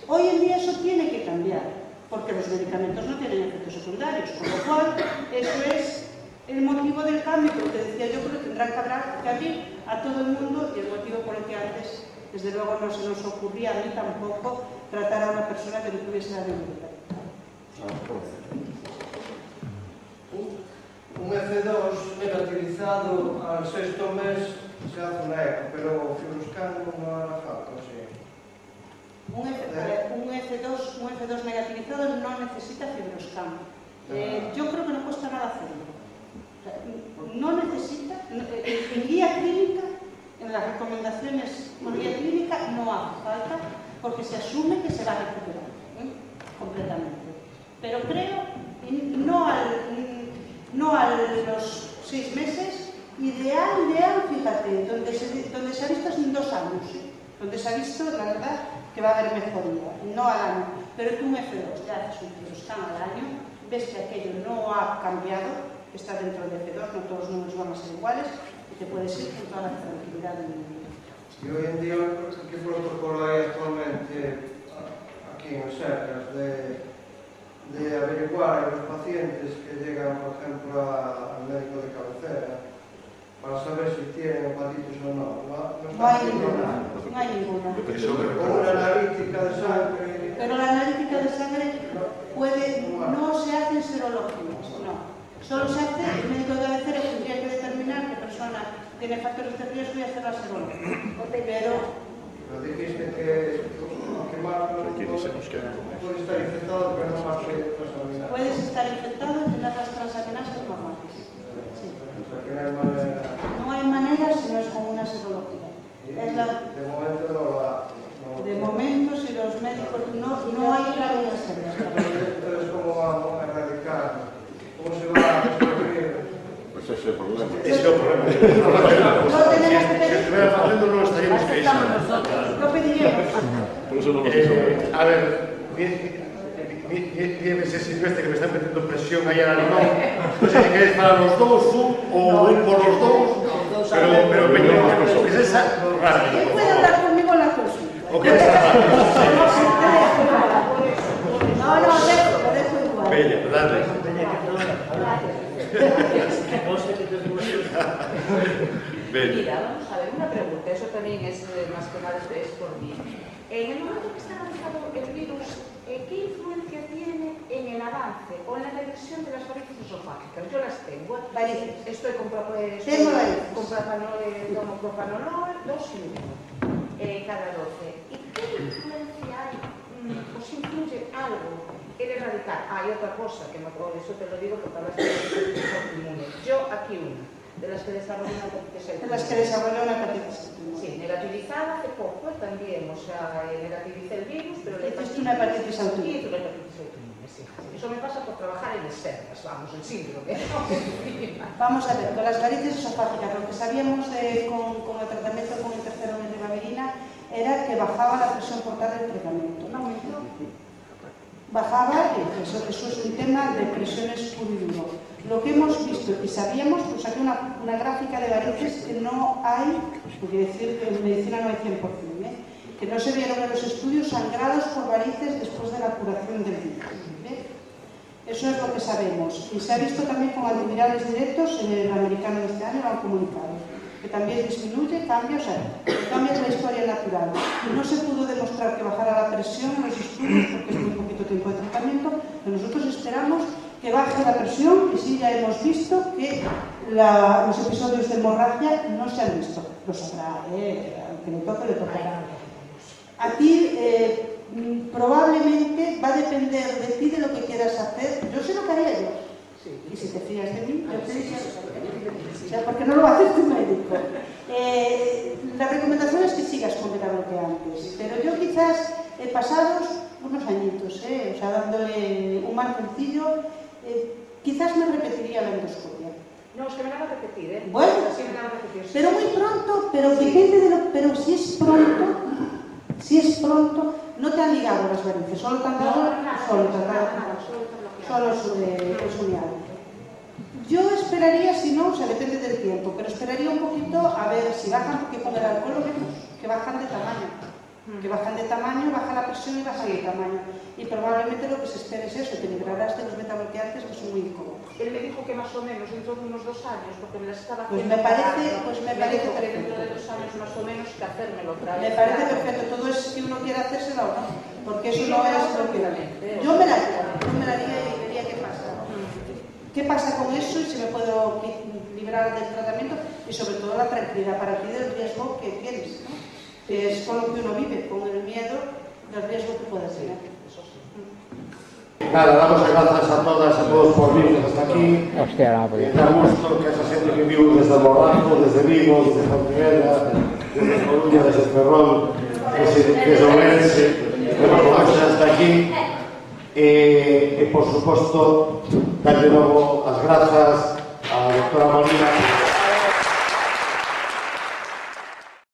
Speaker 1: Hoy en día eso tiene que cambiar, porque los medicamentos no tienen efectos secundarios, con lo cual eso es el motivo del cambio, como te decía yo, que tendrá que abrir a todo el mundo, y el motivo por el que antes, desde luego, no se nos ocurría a mí tampoco tratar a una persona que no tuviese la debilidad.
Speaker 12: Un F2 negativizado al 6º mes se hace una eco, pero fibroscan no hará falta, ¿sí?
Speaker 1: Un F2 negativizado no necesita fibroscan. Yo creo que no cuesta nada hacerlo. O sea, no necesita, en guía clínica, en las recomendaciones con guía clínica no hace falta, porque se asume que se va a recuperar completamente. Pero creo, no a los 6 meses, ideal, fíjate, donde se ha visto en 2 años, donde se ha visto, la verdad, que va a haber mejoría, no al año. Pero tú un F2, ya haces un fibroscan al año, ves que aquello no ha cambiado, está dentro de F2, no todos los números van a ser iguales, y te puedes ir con toda la tranquilidad del mundo.
Speaker 12: Y hoy en día, ¿qué protocolo hay actualmente aquí en Sergas de averiguar a los pacientes que llegan, por ejemplo, al médico de cabecera para saber si tienen hepatitis o no?
Speaker 1: No hay ninguna.
Speaker 12: O una analítica de sangre.
Speaker 1: Pero la analítica de sangre no se hace en serologías, no. Solo se hace, el médico de cabecera tendría que determinar qué persona tiene factores de riesgo y hacer la serología.
Speaker 12: Pero dijiste que puede estar infectado, pero no más que transaminasas.
Speaker 1: Puedes estar infectado y tener las transaminasas normales. Sí. No hay manera si no es con una serología. De momento, si los médicos no hay claridad serias.
Speaker 12: Entonces, ¿cómo vamos a erradicar? ¿Cómo se va a descubrir?
Speaker 2: Pues ese es el problema.
Speaker 1: Ese es el problema.
Speaker 2: Si estuviera haciendo, no lo estaríamos pensando.
Speaker 1: Lo pediríamos.
Speaker 2: A ver, dígame ese Silvestre que me están metiendo presión aí al animal. Non sei se queréis falar los dous, un por los dous, pero o que es esa rara.
Speaker 1: ¿Quién puede hablar conmigo en la consulta?
Speaker 2: O que es esa rara.
Speaker 1: No, lo dejo igual.
Speaker 2: Bella, dale.
Speaker 5: Mira, vamos a ver, una pregunta, eso también es más que nada es por mí. En el momento que está avanzado el virus, ¿qué influencia tiene en el avance o en la reducción de las varices esofágicas? Yo las tengo. Estoy con propanolol 2 y 1 cada 12. ¿Y qué influencia hay? ¿Os influye algo en erradicar? Hay otra cosa que me acuerdo, eso te lo digo porque hablaste de inmunes. Yo aquí una. De las que desarrolló una hepatitis.
Speaker 1: De las que desarrolló una hepatitis.
Speaker 5: Sí, negativizada hace poco también, o sea, negativicé el virus, pero le
Speaker 1: hiciste una hepatitis autoinmune.
Speaker 5: Sí, una hepatitis autoinmune, sí. Eso me pasa por trabajar en reservas, vamos, el síndrome.
Speaker 1: Vamos a ver, con las varices esofágicas, lo que sabíamos con el tratamiento con interferón de ribavirina era que bajaba la presión portal del tratamiento. ¿No aumentó? Bajaba, eso es un tema de presiones puro y duro. Lo que hemos visto y sabíamos, pues aquí una gráfica de varices que no hay, quiere decir que en medicina no hay 100%, que no se vieron en los estudios sangrados por varices después de la curación del virus. Eso es lo que sabemos. Y se ha visto también con antivirales directos, en el americano de este año lo han comunicado, que también disminuye, cambia, o sea, cambia la historia natural. No se pudo demostrar que bajara la presión en los estudios porque es muy poquito tiempo de tratamiento, pero nosotros esperamos que baje la presión y sí ya hemos visto que los episodios de hemorragia no se han visto. Lo sabrá, aunque le toque, le tocará. A ti probablemente va a depender de ti de lo que quieras hacer. Yo sé lo que haría yo. Y si te fías de mí, yo te diría o sea, porque no lo va a hacer tu médico. La recomendación es que sigas con que antes, pero yo quizás pasados unos añitos, o sea, dándole un margencillo, quizás me repetiría la endoscopia.
Speaker 5: No, es que me la va a repetir,
Speaker 1: Bueno,
Speaker 5: sí, me la va a repetir, sí.
Speaker 1: pero muy pronto, pero depende de lo... Pero si es pronto, no te han ligado las varices, solo te han dado... Solo es unidad. Yo esperaría, si no, o sea, depende del tiempo, pero esperaría un poquito a ver si bajan, porque con el alcohol lo vemos, que bajan de tamaño. Que bajan de tamaño, baja la presión y baja de tamaño. Y probablemente lo que se espera es eso, te librarás de los metabloqueantes que son muy incómodos.
Speaker 5: Él me dijo que más o menos dentro de unos 2 años, porque me las estaba
Speaker 1: pues
Speaker 5: haciendo...
Speaker 1: me parece
Speaker 5: que dentro de 2 años más o menos que hacérmelo otra vez.
Speaker 1: Me parece perfecto, todo es que uno quiera hacérselo o no, porque eso no es lo que... Yo me la haría y vería qué pasa. ¿Qué pasa con eso y si me puedo librar del tratamiento? Y sobre todo la tranquilidad para ti del riesgo que tienes, ¿no? Que es con lo que uno vive, con el miedo del riesgo que puedes tener.
Speaker 2: Nada, damos las gracias a todas a todos por venir hasta aquí. Da gusto que esa xente que viu desde Morrazo, desde Vigo, desde Pontevedra, desde Coruña, desde Ferrol, que es Ourense, que nos vamos hasta aquí. E por suposto, darle novo as grazas a doctora Molina.